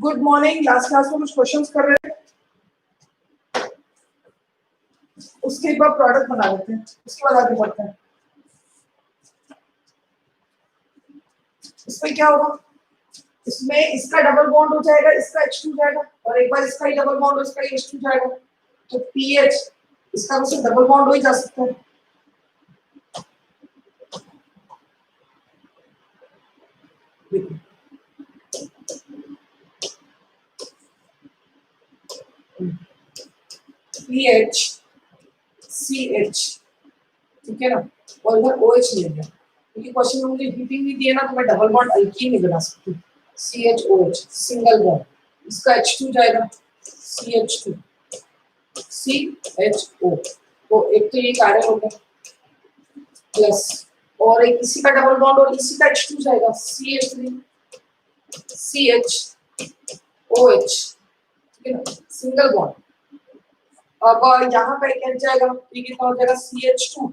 Good morning. Last class में कुछ questions कर रहे थे, उसके बाद प्रोडक्ट बना लेते हैं, उसके बाद आगे बढ़ते हैं। इसमें क्या होगा, इसमें इसका डबल बॉन्ड हो जाएगा, इसका H2 जाएगा, और एक बार इसका ही डबल बॉन्ड हो, इसका H2 जाएगा, तो PH इसका मुझसे डबल बॉन्ड हो ही जा सकता है। PH CH, ठीक है ना, और इधर OH ले लिया, क्योंकि क्वेश्चन में मुझे हीटिंग भी दिया ना, तो मैं डबल बॉन्ड अल्कीन नहीं बना सकती। CHOH सिंगल बॉन्ड, इसका H2 जाएगा, CH2 CHO, तो एक तो ये कार्य हो गया, प्लस और एक इसी का डबल बॉन्ड और इसी का H2 जाएगा, CH3 CHOH, ठीक है ना, सिंगल बॉन्ड। अब यहाँ पे क्या जाएगा, ये कितना हो जाएगा, CH2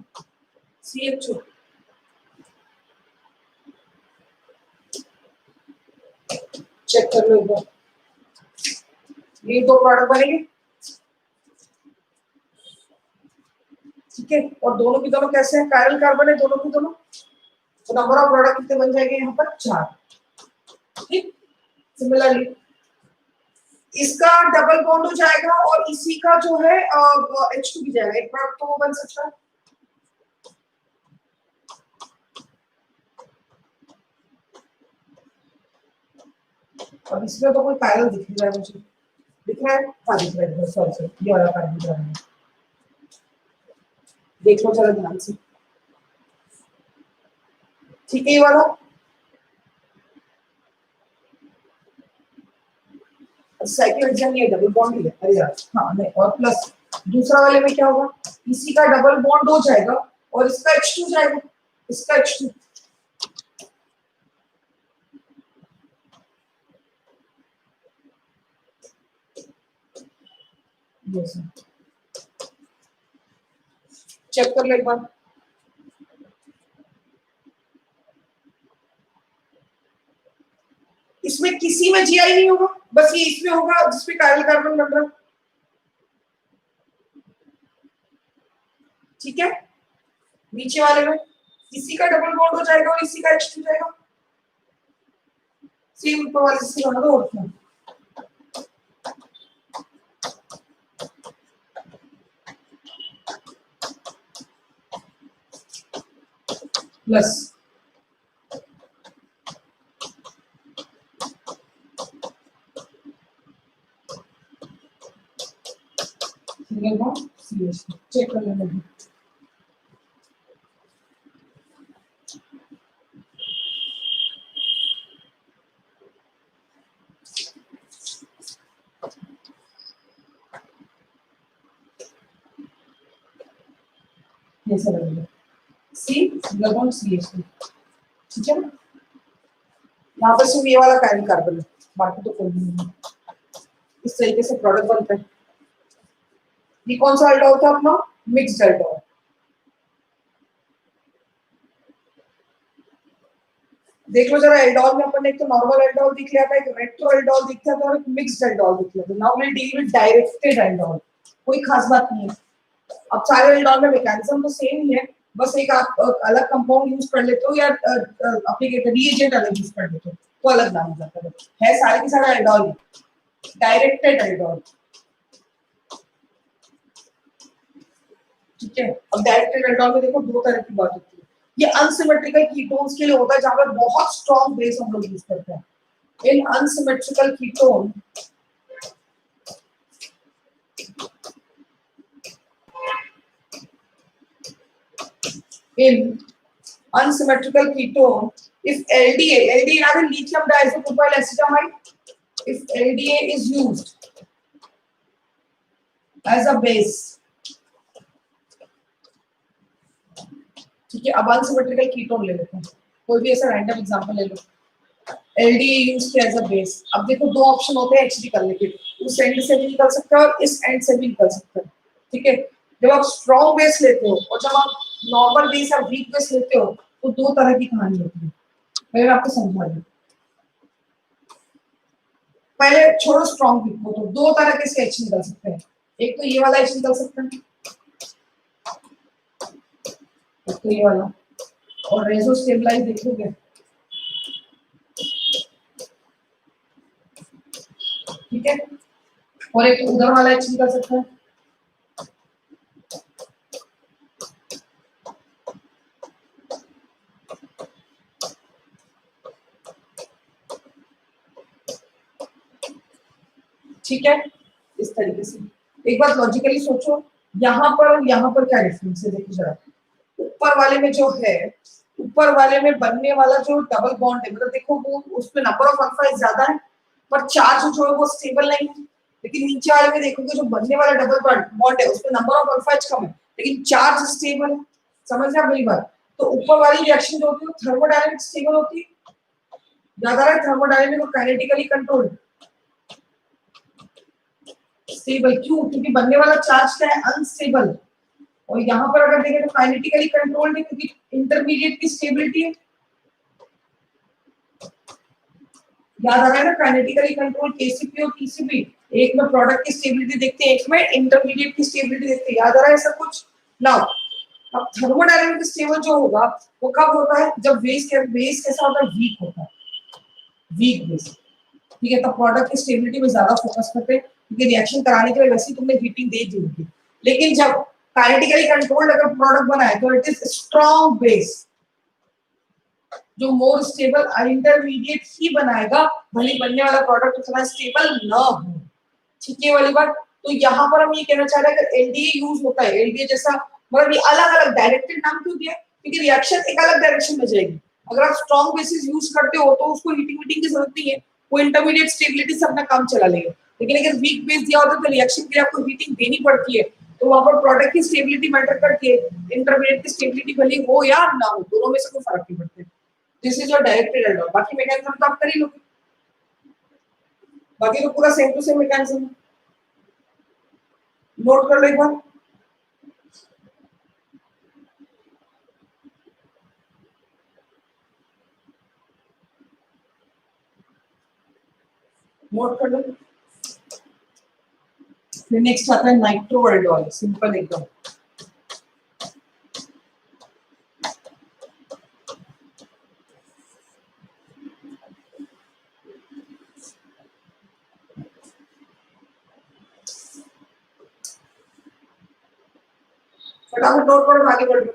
चेक कर लो एक बार, ये दो प्रोडक्ट बनेंगे, ठीक है, और दोनों की दोनों कैसे हैं, कायरल कार्बन है दोनों की दोनों, तो नंबर ऑफ प्रोडक्ट कितने बन जाएंगे यहाँ पर, 4। ठीक, सिमिलरली इसका डबल बॉन्ड हो जाएगा और इसी का जो है H2 भी जाएगा, एक प्रोडक्ट तो वो बन सकता है। अब इसमें तो कोई कायरल दिख नहीं रहा है मुझे, दिख रहा है, हाँ दिख रहा है, सॉरी ये वाला कार्बन दिख रहा है, देख लो जरा ध्यान से, ठीक है, ये वाला साइक्लोहेक्सेन ये डबल बॉन्ड ही है, अरे यार हाँ नहीं, और प्लस दूसरा वाले में क्या होगा, इसी का डबल बॉन्ड हो जाएगा और इसका H2 जाएगा, इसका H2, चेक कर लो एक बार, इसमें किसी में GI नहीं होगा, बस ये इसमें होगा जिसपे कायरल कार्बन बन रहा है, ठीक है, नीचे वाले में इसी का डबल बॉन्ड हो जाएगा और इसी का H2 जाएगा, सेम ऊपर वाले से बना दो, plus single bond CH, check कर लेना, ये सब लगेगा C सिंगल बॉन्ड CH, ठीक है ना, यहाँ पर सिर्फ ये वाला कायरल कार्बन है, बाकी तो कोई नहीं है। इस तरीके से प्रोडक्ट बनता है। ये कौन सा अल्डोल था अपना, मिक्स्ड अल्डोल, देख लो जरा, एल्डोल में अपन ने एक तो नॉर्मल एल्डोल दिख लिया था, एक रेट्रो एल्डोल दिखता था और एक मिक्स्ड एल्डोल दिख लिया था। Now will deal with directed aldol, कोई खास बात नहीं है। अब सारे एल्डोल में मैकेनिज्म तो सेम ही है, बस एक आप अलग कंपाउंड यूज कर लेते हो या एप्लीकेटर रिएजेंट अलग यूज कर लेते हो तो अलग नाम हो जाता है सारे के सारे एल्डोल डायरेक्टेड एल्डोल, ठीक है। अब डायरेक्टेड एल्डोल में देखो दो तरह की बात होती है, ये अनसिमेट्रिकल कीटोन्स के लिए होता है जहां पर बहुत स्ट्रॉन्ग बेस हम लोग यूज करते हैं। In unsymmetrical ketone if LDA rather lithium diisopropyl acetamide, if LDA is used as a base, ठीक है। अब अनसिमेट्रिकल कीटोन ले लेते हैं, कोई भी ऐसा रैंडम एग्जांपल ले लो, LDA यूज किया एज अ बेस। अब देखो दो ऑप्शन होते हैं HD करने के, उस एंड से भी निकल सकता है और इस एंड से भी निकल सकता है, ठीक है। जब आप स्ट्रॉन्ग बेस लेते हो और जब आप नॉर्मल बेस या वीक बेस लेते हो तो दो तरह की कहानी होती है, मैंने आपको समझा दी। पहले छोड़ो स्ट्रॉन्ग ग्रिप को, तो दो तरह के से एच निकल सकते हैं। एक तो ये वाला एच निकल सकता है, एक तो ये वाला, और रेजो स्टेबलाइज देखोगे ठीक है, और एक उधर वाला एच निकल सकता है। ठीक है, इस तरीके से एक बात लॉजिकली सोचो, यहाँ पर क्या डिफरेंस है देखो जरा। ऊपर वाले में जो है, ऊपर वाले में बनने वाला जो डबल बॉन्ड है, मतलब देखो वो उसमें नंबर ऑफ अल्फा ज्यादा है पर चार्ज जो है वो स्टेबल नहीं है। लेकिन नीचे वाले में देखोगे जो बनने वाला डबल बॉन्ड है उसमें नंबर ऑफ अल्फा कम है लेकिन चार्ज स्टेबल है। समझ रहे आप मेरी बात? तो ऊपर वाली रिएक्शन जो होती है वो थर्मोडायनामिक स्टेबल होती है, याद आ रहा है? थर्मोडायनामिक और काइनेटिकली कंट्रोल्ड स्टेबल। क्यों? क्योंकि बनने वाला चार्ज क्या है? अनस्टेबल। और यहाँ पर अगर देखें तो काइनेटिकली कंट्रोल्ड है क्योंकि इंटरमीडिएट की स्टेबिलिटी है। याद आ रहा है ना? काइनेटिकली कंट्रोल केसीपी और टीसीपी, एक में प्रोडक्ट की स्टेबिलिटी देखते हैं, एक में इंटरमीडिएट की स्टेबिलिटी देखते हैं। याद आ रहा है सब कुछ? नाउ अब थर्मोडायनामिक स्टेबल जो होगा वो कब होता है? जब बेस कैसा होता है? वीक होता है, वीक बेस। ठीक है, तो प्रोडक्ट की स्टेबिलिटी में ज्यादा फोकस करते हैं क्योंकि रिएक्शन कराने के लिए वैसे ही तुमने हीटिंग दे दी होगी। लेकिन जब काइनेटिकली कंट्रोल्ड अगर प्रोडक्ट बना है तो इट इज स्ट्रॉन्ग बेस जो मोर स्टेबल इंटरमीडिएट ही बनाएगा, भले बनने वाला प्रोडक्ट उतना स्टेबल ना हो। ठीक है वाली बात। तो यहाँ पर हम ये कहना चाह रहे हैं कि एलडीए यूज होता है, एलडीए जैसा, मतलब ये अलग अलग डायरेक्टेड नाम क्यों दिया? क्योंकि रिएक्शन एक अलग डायरेक्शन में जाएगी। अगर आप स्ट्रॉन्ग बेसिस यूज करते हो तो उसको हीटिंग वीटिंग की जरूरत नहीं है, वो इंटरमीडिएट स्टेबिलिटी से अपना काम चला लेगा। लेकिन अगर वीक बेस दिया होता है तो रिएक्शन के लिए आपको हीटिंग देनी पड़ती है, तो वहां पर प्रोडक्ट की स्टेबिलिटी मैटर करती है। इंटरमीडिएट की स्टेबिलिटी भले हो या ना हो, दोनों में से कोई फर्क नहीं पड़ता। This is your directed aldol. बाकी मैकेनिज्म तो आप कर ही लोगे, बाकी तो पूरा सेम टू सेम मैकेनिज्म है। नोट कर लो एक बार। नोट कर लो। फिर नेक्स्ट आता है नाइट्रो एल्डोल, सिंपल एकदम। फटाफट नोट करो, आगे बढ़ लो।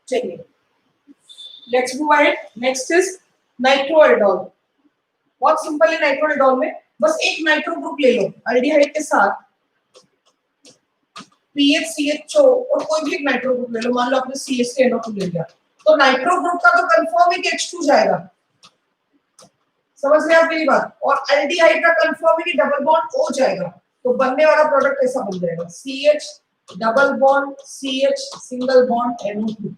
चलिए let's move ahead. Next is nitro aldol. बहुत सिंपल है नाइट्रो एल्डोल में, बस एक नाइट्रो ग्रुप ले लो एल्डिहाइड के साथ, पीएच सीएचओ और कोई भी एक नाइट्रो ग्रुप ले लो। मान लो आपने सीएच से NO2 ले लिया, तो नाइट्रो ग्रुप का तो कंफर्म है कि H2 जाएगा। समझ रहे आप मेरी बात? और एल्डिहाइड का कंफर्म है कि डबल बॉन्ड O जाएगा, तो बनने वाला प्रोडक्ट ऐसा बन जाएगा CH double bond CH single bond NO2।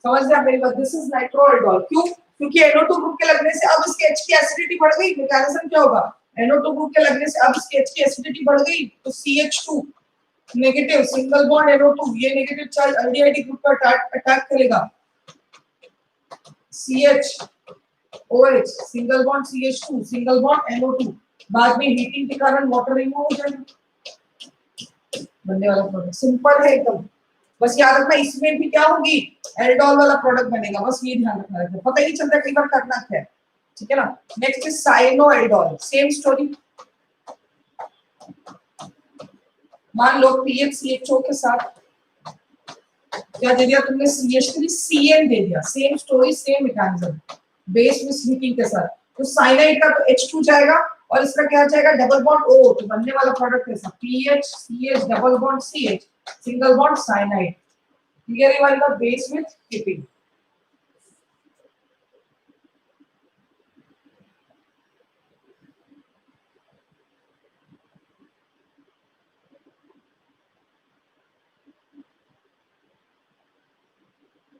समझ रहे आप मेरी बात? This is nitro aldol. क्यों? क्योंकि NO2 ग्रुप के लगने से अब इसके H की एसिडिटी बढ़ गई, मैकेनिज्म क्या होगा, NO2 ग्रुप के लगने से अब इसके H की एसिडिटी बढ़ गई, तो CH2 negative single bond NO2, ये नेगेटिव चार्ज अल्डिहाइड ग्रुप पर अटैक करेगा, CH single bond CH2 single bond NO2, बाद में हीटिंग के कारण वाटर रिमूव हो जाएगा, बनने वाला प्रोडक्ट सिंपल है एकदम। बस याद रखना इसमें भी क्या होगी, एल्डोल वाला प्रोडक्ट बनेगा, बस ये ध्यान रखना है, पता ही नहीं चलता कई बार करना क्या है, ठीक है ना। Next is cyano aldol, same story. मान लो PHCHO के साथ क्या दे दिया तुमने, CH3CN दे दिया, same story same mechanism, base में हीटिंग के साथ, तो साइनाइड का तो H2 जाएगा और इसका क्या जाएगा, डबल बॉन्ड O, तो बनने वाला प्रोडक्ट कैसा, PHCH double bond CH single bond cyanide, clear है वाला, बेस विद हीटिंग।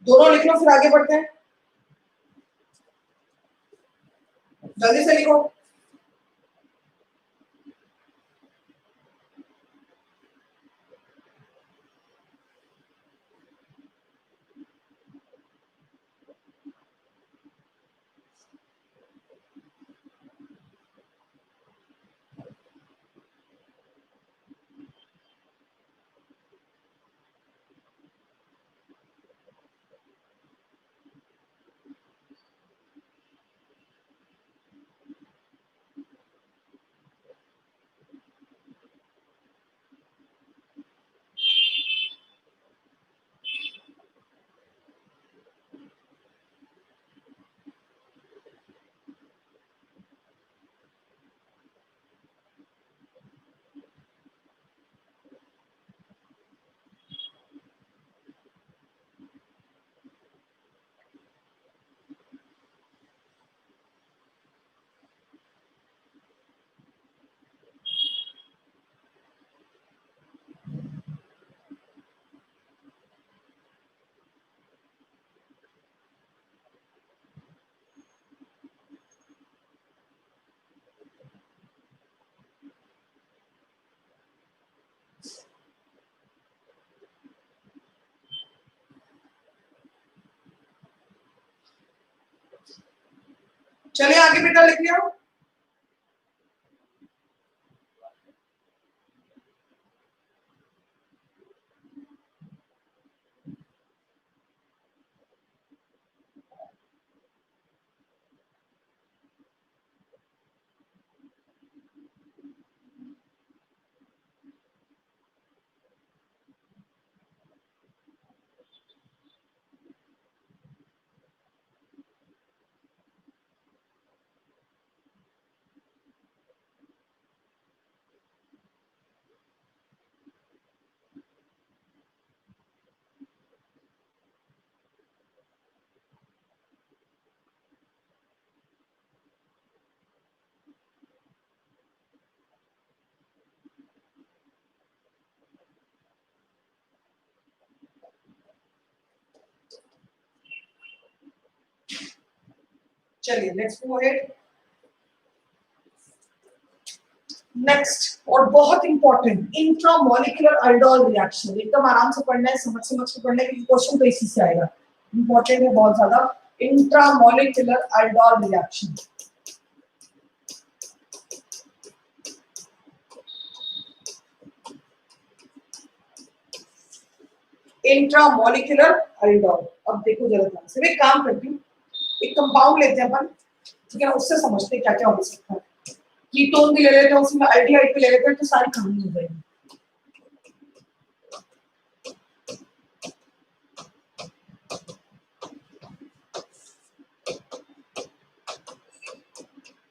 दोनों लिख लो फिर आगे बढ़ते हैं, जल्दी से लिखो। चलिए आगे बेटा लिख लिया। चलिए लेट्स मूव अहेड। नेक्स्ट और बहुत इंपॉर्टेंट, इंट्रामोलिकुलर अल्डोल रिएक्शन, एकदम आराम से पढ़ना है, समझ के पढ़ना है, क्योंकि क्वेश्चन तो इसी से आएगा, इंपॉर्टेंट है बहुत ज्यादा। Intramolecular aldol reaction, intramolecular aldol. अब देखो जरा ध्यान से, मैं काम करती हूँ, एक कंपाउंड लेते हैं अपन, ठीक है ना, उससे समझते हैं क्या क्या हो सकता है। कीटोन भी ले लेते हैं, उसमें एल्डिहाइड भी ले लेते हैं, तो सारी कहानी हो जाएगी।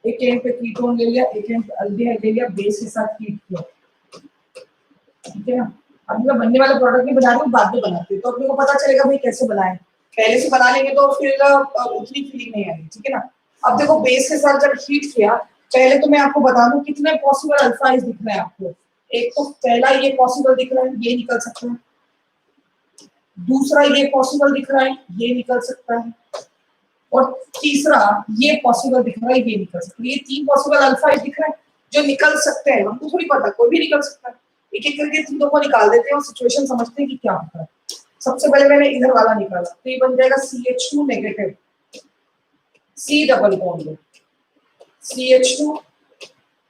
एक एंड पे कीटोन ले लिया, एक एंड पे एल्डिहाइड ले लिया, बेस के साथ हीट किया, ठीक है ना। अब मैं बनने वाला प्रोडक्ट नहीं बना रही हूँ, बाद में बनाती हूँ, तो अपने को पता चलेगा भाई कैसे बनाएं। पहले से बना लेंगे तो फिर उतनी फीलिंग नहीं आएगी, ठीक है ना। अब देखो बेस के साथ जब हीट किया, पहले तो मैं आपको बता दूं कितने पॉसिबल अल्फाइज दिख रहे हैं आपको। एक तो पहला ये पॉसिबल दिख रहा है, ये निकल सकता है, दूसरा ये पॉसिबल दिख रहा है, ये निकल सकता है, और तीसरा ये पॉसिबल दिख रहा है, ये निकल सकता है। ये 3 पॉसिबल अल्फा दिख रहा है जो निकल सकते हैं। हमको थोड़ी पता, कोई भी निकल सकता है। एक एक करके तीनों को निकाल देते हैं और सिचुएशन समझते हैं कि क्या होता है। सबसे पहले मैंने इधर वाला निकाला, तो ये बन जाएगा CH2 negative, C double bond, CH2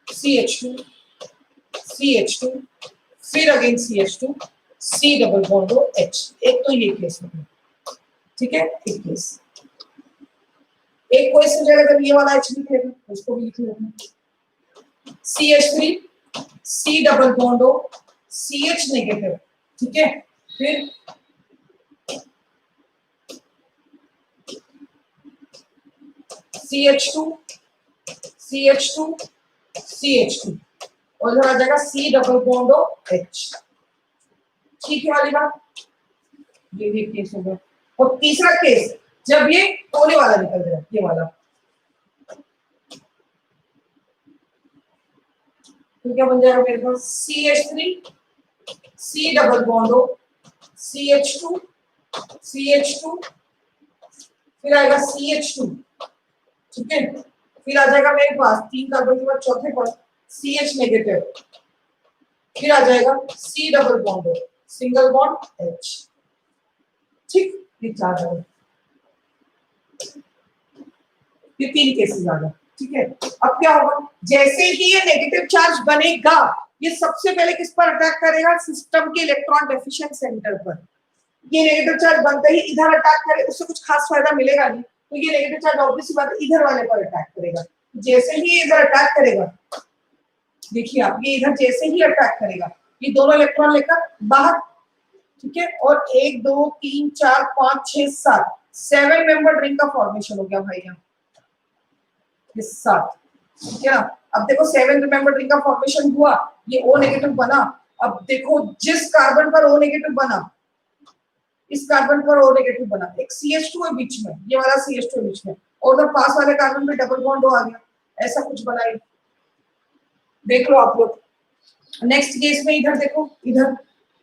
CH2 CH2, फिर again CH2, C double bond H। एक तो ये केस हो गया, ठीक है। एक केस, एक केस हो जाएगा जब ये वाला H लिख लेते, उसको भी लिख लेते हैं। CH3, C double bond CH negative, ठीक है। फिर CH2 CH2 CH2 और इधर आ जाएगा C डबल बॉन्ड H, ठीक है वाली बात। ये केस हो गया। और तीसरा केस जब ये कोने वाला निकल जाए, ये वाला, तो क्या बन जाएगा मेरे पास CH3 C double bond CH2 CH2, फिर आएगा CH2, ठीक है। फिर आ जाएगा मेरे पास 3 कार्बन के बाद चौथे पर CH नेगेटिव, फिर आ जाएगा C double bond single bond H, ठीक। ये 4 है, ये 3 केसेस आ गए, ठीक है। अब क्या होगा, जैसे ही ये नेगेटिव चार्ज बनेगा, ये सबसे पहले किस पर अटैक करेगा, सिस्टम के इलेक्ट्रॉन डेफिशिएंट सेंटर पर। ये नेगेटिव चार्ज बनते ही इधर अटैक करे, उससे कुछ खास फायदा मिलेगा नहीं, तो ये नेगेटिव चार्ज ऑब्वियसली बात है इधर वाले पर अटैक करेगा। जैसे ही इधर अटैक करेगा, देखिए आप, ये इधर जैसे ही अटैक करेगा, ये दोनों इलेक्ट्रॉन लेकर बाहर, ठीक है। और 1 2 3 4 5 6 7 7 मेंबर रिंग का फॉर्मेशन हो गया भाई यहाँ, ये 7, ठीक है ना। अब देखो 7 मेंबर रिंग का फॉर्मेशन हुआ, ये O नेगेटिव बना। अब देखो जिस कार्बन पर O नेगेटिव बना, इस कार्बन पर O नेगेटिव बना, एक CH2 है बीच में, ये वाला CH2 है बीच में, और उधर पास वाले कार्बन में डबल बॉन्ड आ गया, ऐसा कुछ बनाई। देख लो आप लोग। नेक्स्ट केस में इधर देखो, इधर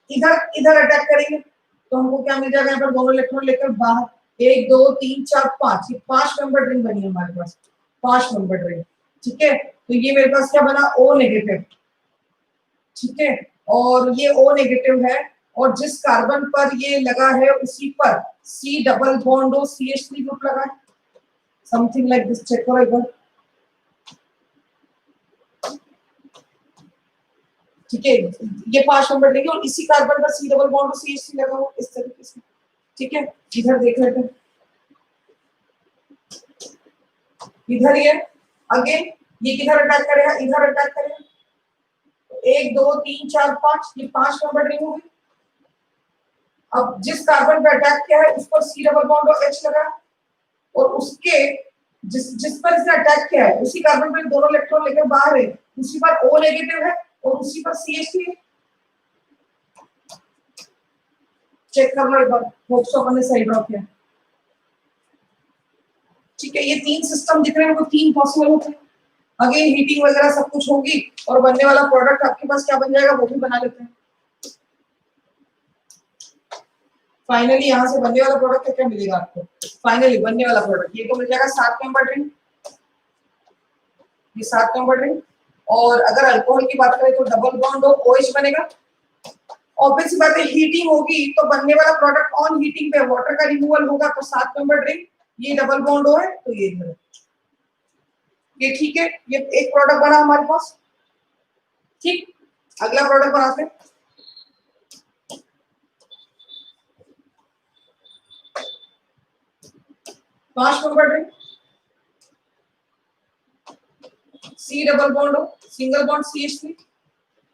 इधर इधर अटैक करेंगे तो हमको क्या मिल जाएगा, यहाँ पर दोनों इलेक्ट्रॉन लेकर बाहर, 1 2 3 4 5, ये 5 मेंबर रिंग बनी है हमारे पास, 5 मेंबर रिंग, ठीक है। तो ये मेरे पास क्या बना, O नेगेटिव, ठीक है। और ये O नेगेटिव है, और जिस कार्बन पर ये लगा है उसी पर C double bond CH3 group लगा है, समथिंग लाइक दिस। चेक करो एक बार, ठीक है। ये 5 नंबर लेंगे और इसी कार्बन पर C डबल बॉन्ड CH3 लगा हुआ इस तरीके से, ठीक है। इधर देख लेते हैं, इधर ये अगेन ये किधर अटैक करेगा, इधर अटैक करेगा। 1 2 3 4 5, ये 5 नंबर रिंग होगी। अब जिस कार्बन पे अटैक किया है उस पर C डबल बॉन्ड और H लगा, और उसके जिस पर इसने अटैक किया है उसी कार्बन पे दोनों इलेक्ट्रॉन लेकर बाहर है, उसी पर O नेगेटिव है और उसी पर CH3 है। चेक कर लो एक बार, होप्स अपन ने सही ड्रॉ किया, ठीक है। ये 3 सिस्टम दिख रहे हैं, वो 3 पॉसिबल होते हैं। अगेन हीटिंग वगैरह सब कुछ होगी और बनने वाला प्रोडक्ट आपके पास क्या बन जाएगा वो भी बना लेते हैं। फाइनली यहाँ से बनने वाला प्रोडक्ट क्या मिलेगा आपको, फाइनली बनने वाला प्रोडक्ट ये तो मिल जाएगा 7 नंबर रिंग, ये 7 नंबर रिंग। और अगर अल्कोहल की बात करें तो डबल बॉन्ड OH बनेगा। ऑब्वियस बात है, हीटिंग होगी तो बनने वाला प्रोडक्ट ऑन हीटिंग पे वाटर का रिमूवल होगा, तो 7 नंबर रिंग, ये डबल बॉन्ड O है तो ये इधर, ये ठीक है। ये एक प्रोडक्ट बना हमारे पास, ठीक। अगला प्रोडक्ट बनाते हैं, 5 number ring, C double bond single bond CH3,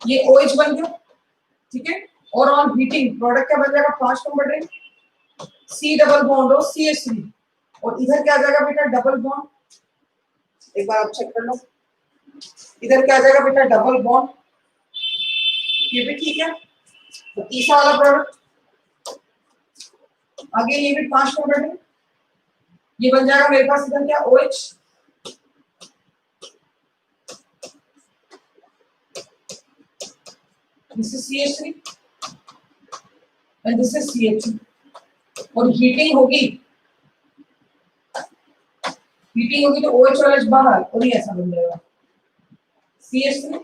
ये OH बन गया, ठीक है। और ऑन हीटिंग प्रोडक्ट क्या बन जाएगा, 5 number ring, C double bond CH3, और इधर क्या आ जाएगा बेटा, डबल बॉन्ड। एक बार आप चेक कर लो, इधर क्या आ जाएगा बेटा, डबल बॉन्ड, ये भी ठीक है। तो तीसरा वाला प्रोडक्ट आगे, ये भी 5 नंबर रिंग, ये बन जाएगा मेरे पास इधर क्या, OH, this is CH3 and this is CH2, और हीटिंग होगी हीटिंग होगी तो OH और H बाहर और ये ऐसा बन जाएगा CH3,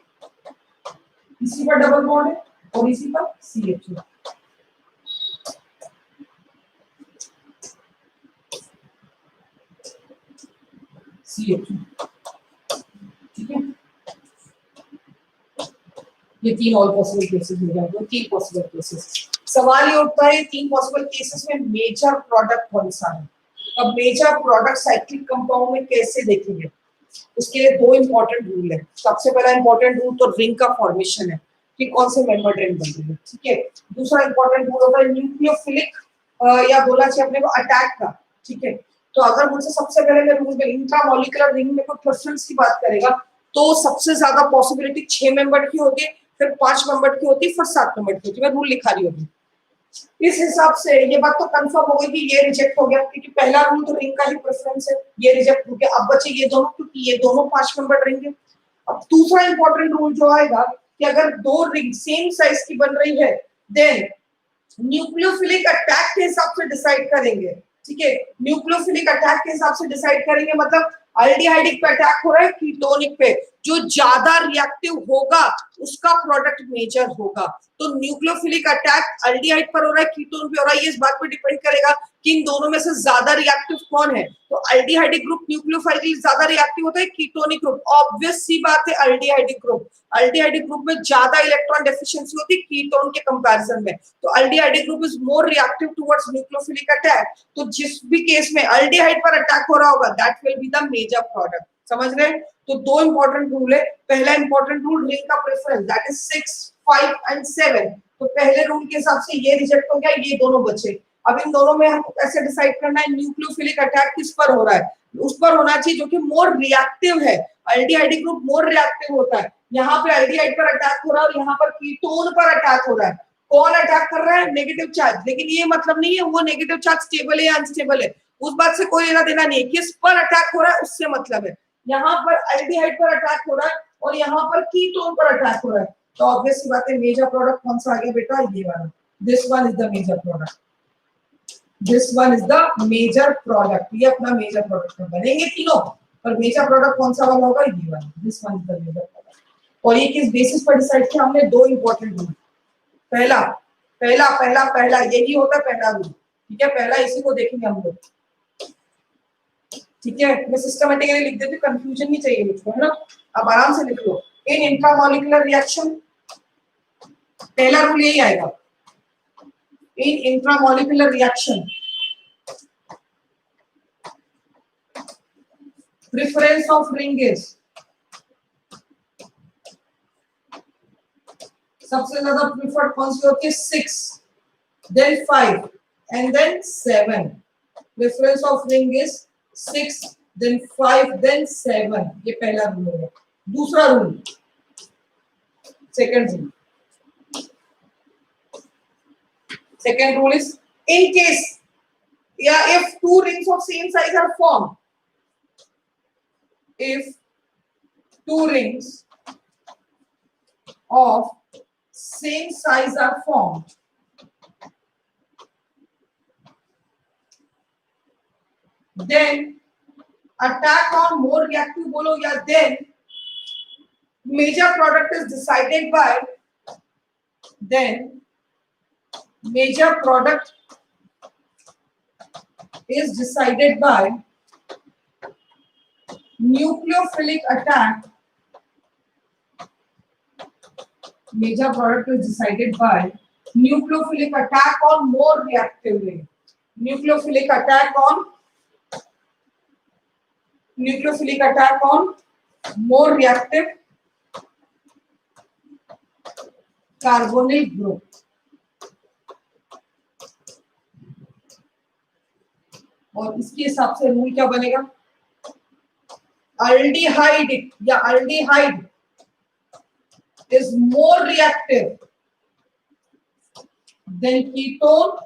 इसी पर डबल बॉन्ड है और इसी पर CH2। ठीक है, ये तीन ऑल पॉसिबल केसेस हो जाएंगे, तीन पॉसिबल केसेस। सवाल ये उठता है तीन पॉसिबल केसेस में मेजर प्रोडक्ट कौन सा है। अब मेजर प्रोडक्ट साइक्लिक कंपाउंड में कैसे देखेंगे, उसके लिए दो इंपॉर्टेंट रूल है। सबसे पहला इंपॉर्टेंट रूल तो रिंग का फॉर्मेशन है कि कौन से मेंबर रिंग बन रही है, ठीक है। दूसरा इंपॉर्टेंट रूल होता है न्यूक्लियोफिलिक या बोला चाहिए अपने को अटैक का, ठीक है। तो अगर मुझसे सबसे पहले मैं रूल में इंट्रामॉलिक्यूलर रिंग में कोई प्रेफरेंस की बात करेगा तो सबसे ज्यादा पॉसिबिलिटी 6 मेंबर की होती है, फिर 5 मेंबर की होती है, फिर 7 मेंबर की होती है। मैं रूल लिखा रही हूँ। इस हिसाब से ये बात तो कंफर्म हो गई कि ये रिजेक्ट हो गया क्योंकि पहला रूल तो रिंग का ही प्रेफरेंस है, ये रिजेक्ट हो गया। अब बचे ये दोनों क्योंकि ये दोनों 5 मेंबर रिंग है। अब दूसरा इंपॉर्टेंट रूल जो आएगा कि अगर दो रिंग सेम साइज की बन रही है देन न्यूक्लियोफिलिक अटैक के हिसाब से डिसाइड करेंगे, ठीक है। न्यूक्लियोफिलिक अटैक के हिसाब से डिसाइड करेंगे, मतलब एल्डिहाइडिक पे अटैक हो रहा है कीटोनिक पे, जो ज्यादा रिएक्टिव होगा उसका प्रोडक्ट मेजर होगा। तो न्यूक्लियोफिलिक अटैक एल्डिहाइड पर हो रहा है कीटोन पे हो रहा है, ये इस बात पे डिपेंड करेगा कि इन दोनों में से ज्यादा रिएक्टिव कौन है। तो एल्डिहाइडिक ग्रुप न्यूक्लियोफाइलिक ज्यादा रिएक्टिव होता है, कीटोनिक ग्रुप ऑब्वियस सी बात है एल्डिहाइडिक ग्रुप। एल्डिहाइडिक ग्रुप में ज्यादा इलेक्ट्रॉन डेफिशिएंसी होती है कीटोन के कंपैरिजन में, तो aldehydic group is more reactive towards nucleophilic attack. तो जिस भी केस में एल्डिहाइड पर अटैक हो रहा होगा that will be the major product. समझ रहे हैं? तो दो इंपॉर्टेंट रूल है। पहला इंपॉर्टेंट रूल रिंग का प्रेफरेंस दैट इज 6, 5 एंड 7। तो पहले रूल के हिसाब से ये रिजेक्ट हो गया, ये दोनों बचे। अब इन दोनों में हमको कैसे डिसाइड करना है न्यूक्लियोफिलिक अटैक किस पर हो रहा है, उस पर होना चाहिए जो कि मोर रिएक्टिव है। एल्डिहाइडिक ग्रुप मोर रिएक्टिव होता है, यहाँ पे एल्डिहाइड पर अटैक हो रहा है और यहाँ पर कीटोन पर अटैक हो रहा है। कौन अटैक कर रहा है? Negative charge. लेकिन ये मतलब नहीं है वो नेगेटिव चार्ज स्टेबल है या अनस्टेबल है, उस बात से कोई लेना देना नहीं है। किस पर अटैक हो रहा है उससे मतलब है। यहाँ पर एल्डिहाइड पर अटैक हो रहा है और यहाँ पर कीटोन पर अटैक हो रहा है, तो ऑब्वियस सी बात है मेजर प्रोडक्ट कौन सा आ गया बेटा? ये वाला। This one is the major product, this one is the major product. ये अपना मेजर प्रोडक्ट बनेंगे तीनों, पर मेजर प्रोडक्ट कौन सा वाला होगा? ये वाला। This one is the major product. और ये किस बेसिस पर डिसाइड किया हमने? दो इंपॉर्टेंट रूल। पहला पहला पहला पहला यही होता है पहला रूल, ठीक है। पहला इसी को देखेंगे हम लोग, ठीक है। मैं सिस्टमैटिकली लिख देती हूँ, कंफ्यूजन नहीं चाहिए मुझको, है ना। अब आराम से लिख लो। इन इंट्रामॉलिक्यूलर रिएक्शन पहला रूल यही आएगा, in intramolecular reaction preference of ring is, सबसे ज्यादा प्रेफर्ड कौन सी होती है? 6, then 5 and then 7। Preference of ring is 6, then 5, then 7। ये पहला रूल है। दूसरा rule, second rule, second rule is in case if two rings of same size are formed, if two rings of same size are formed, then attack on more reactive bolo ya then major product is decided by, then major product is decided by nucleophilic attack. Major product is decided by nucleophilic attack on more reactive ring. Nucleophilic attack on more reactive carbonyl group. और इसके हिसाब से rule क्या बनेगा? Aldehyde या aldehyde is more reactive than ketone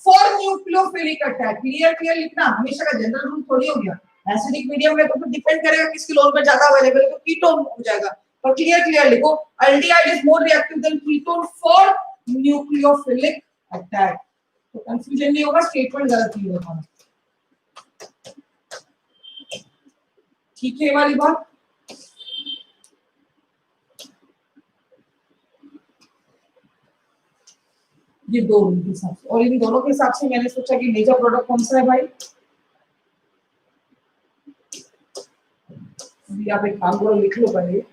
for nucleophilic attack. Clear लिखना, हमेशा का जनरल रूल थोड़ी हो गया। एसिडिक मीडियम में तो फिर डिपेंड करेगा किसकी लोन में ज्यादा अवेलेबल है, तो कीटोन हो जाएगा। पर क्लियर लिखो, aldehyde is more reactive than ketone for nucleophilic attack. तो कंफ्यूजन नहीं होगा, स्टेटमेंट गलत नहीं होगा। ठीक है ये वाली बात। ये दो के हिसाब से, और इन दोनों के हिसाब से मैंने सोचा कि मेजर प्रोडक्ट कौन सा है भाई। अभी आप एक काम करो, लिख लो पहले।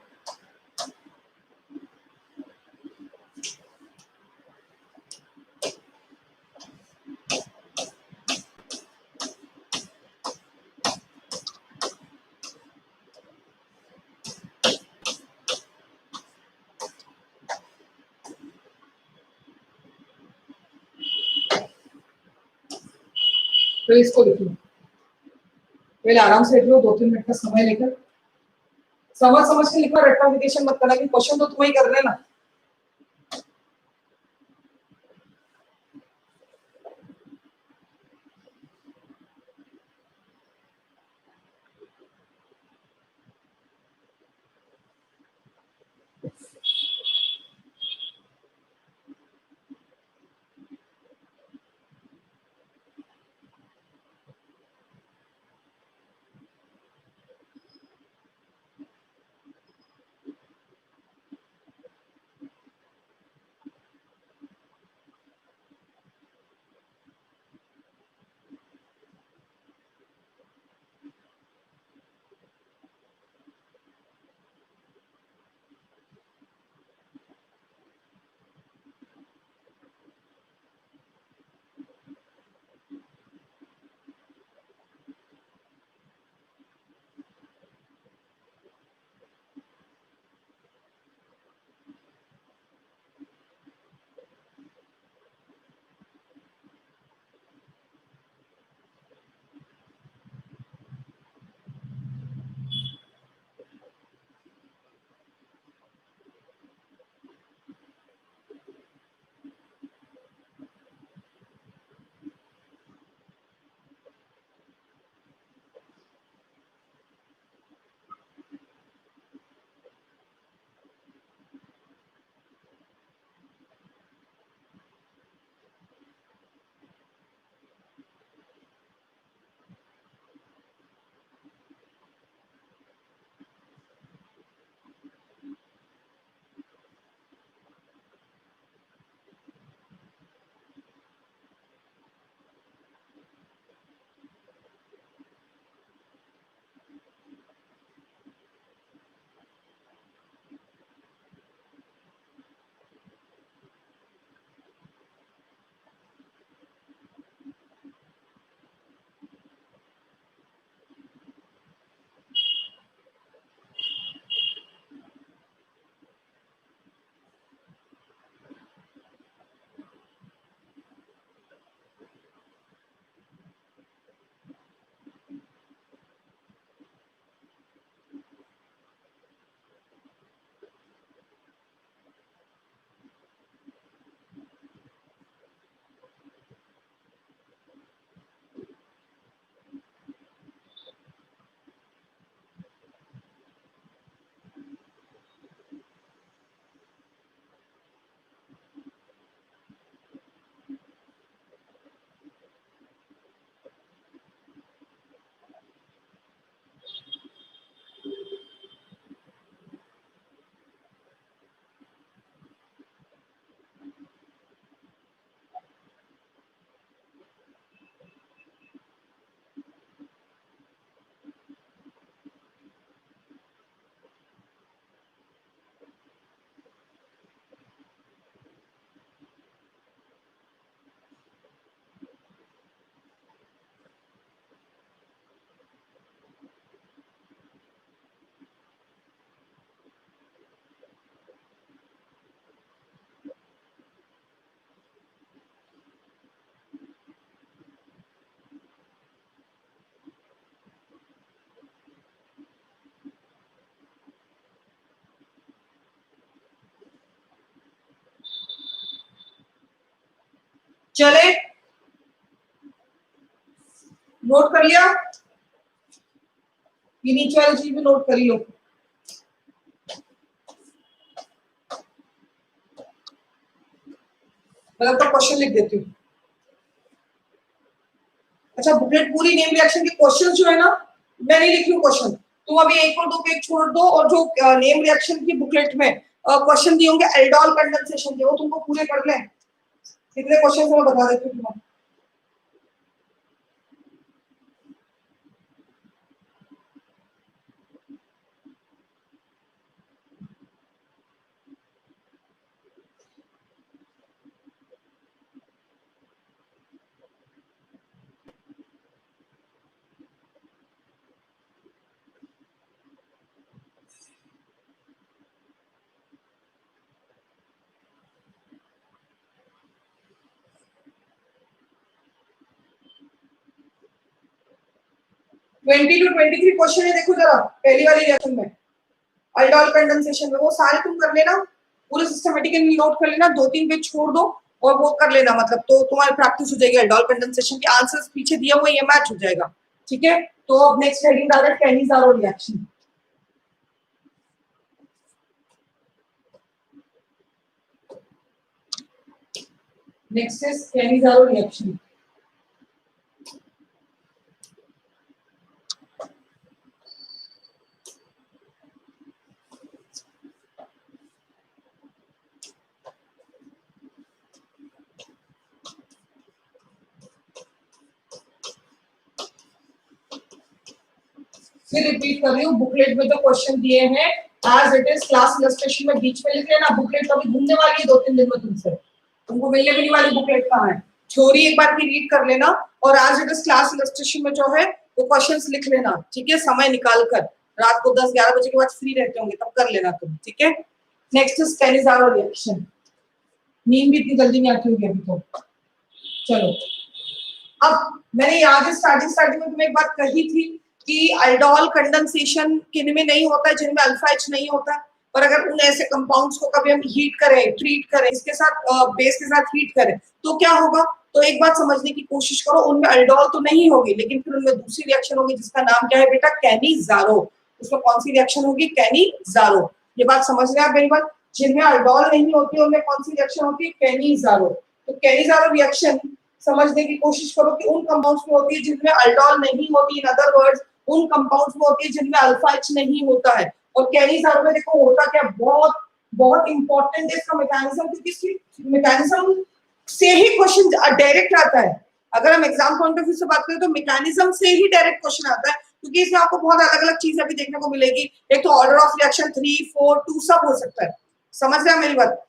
तो इसको लिख लो पहले, आराम से लिख लो, 2-3 मिनट का समय लेकर। समझ समझ के लिखो, रेक्टिफिकेशन मत करना कि क्वेश्चन तो तुम्हें ही करने ना। चले, नोट कर लिया, ये नीचे वाली चीज भी नोट कर लो। मैं तो क्वेश्चन लिख देती हूँ। अच्छा, बुकलेट पूरी नेम रिएक्शन के क्वेश्चन जो है ना, मैं नहीं लिख रही हूँ क्वेश्चन, तुम अभी एक और दो पेज छोड़ दो, और जो नेम रिएक्शन की बुकलेट में क्वेश्चन दिए होंगे एल्डोल कंडेंसेशन के, वो तुमको पूरे कर लें। कितने क्वेश्चन मैं बता देती हूँ तुम्हें। 20 to 23 क्वेश्चन है, देखो जरा पहली वाली रिएक्शन में अल्डोल कंडेंसेशन में, वो सारे तुम कर लेना, पूरे सिस्टमेटिकली नोट कर लेना, 2-3 पेज छोड़ दो और वो कर लेना, मतलब तो तुम्हारी प्रैक्टिस हो जाएगी। अल्डोल कंडेंसेशन के आंसर्स पीछे दिया हुआ ये मैच हो जाएगा, ठीक है। तो अब नेक्स्ट हेडिंग डाल Cannizzaro reaction. Next is Cannizzaro reaction. फिर रिपीट कर रही हूँ, बुकलेट में जो क्वेश्चन दिए हैं as it is class illustration में बीच में लिख लेना। बुकलेट तो अभी घूमने वाली है 2-3 दिन में तुमसे, तुमको मिलने वाली वाली बुकलेट कहाँ है। थ्योरी एक बार की रीड कर लेना और as it is class illustration में जो है वो क्वेश्चंस लिख लेना, ठीक है, समय निकाल कर। रात को 10-11 बजे के बाद फ्री रहते होंगे तब कर लेना तुम, ठीक है। Next is Cannizzaro reaction. नींद भी इतनी जल्दी नहीं आती होगी अभी तो। चलो, अब मैंने याद है स्टार्टिंग में तुम्हें एक बात कही थी कि अल्डोल कंडेंसेशन किन में नहीं होता है, जिनमें अल्फा एच नहीं होता है। पर अगर उन ऐसे कंपाउंड्स को कभी हम हीट करें, ट्रीट करें, इसके साथ बेस के साथ हीट करें तो क्या होगा। तो एक बात समझने की कोशिश करो, उनमें अल्डोल तो नहीं होगी, लेकिन फिर उनमें दूसरी रिएक्शन होगी जिसका नाम क्या है बेटा, कैनिज़ारो। उसमें कौन सी रिएक्शन होगी, कैनिज़ारो। ये बात समझ रहे हैं आप मेरी बात। जिनमें अल्डोल नहीं होती उनमें कौन सी रिएक्शन होती है, कैनिज़ारो। तो कैनिज़ारो रिएक्शन समझने की कोशिश करो कि उन कंपाउंड्स में होती है जिनमें अल्डोल नहीं होती, इन अदर वर्ड्स उन कंपाउंड्स में होती है जिनमें अल्फा एच नहीं होता है। और कैनिज़ारो में देखो होता क्या, बहुत बहुत इंपॉर्टेंट है इसका मैकेनिज्म, क्योंकि इसकी मैकेनिज्म से ही क्वेश्चन डायरेक्ट आता है। अगर हम एग्जाम पॉइंट ऑफ व्यू से बात करें तो मैकेनिज्म से ही डायरेक्ट क्वेश्चन आता है, क्योंकि इसमें आपको बहुत अलग अलग चीजें भी देखने को मिलेगी। एक तो ऑर्डर ऑफ रिएक्शन 3, 4, 2 सब हो सकता है, समझ रहे हैं मेरी बात।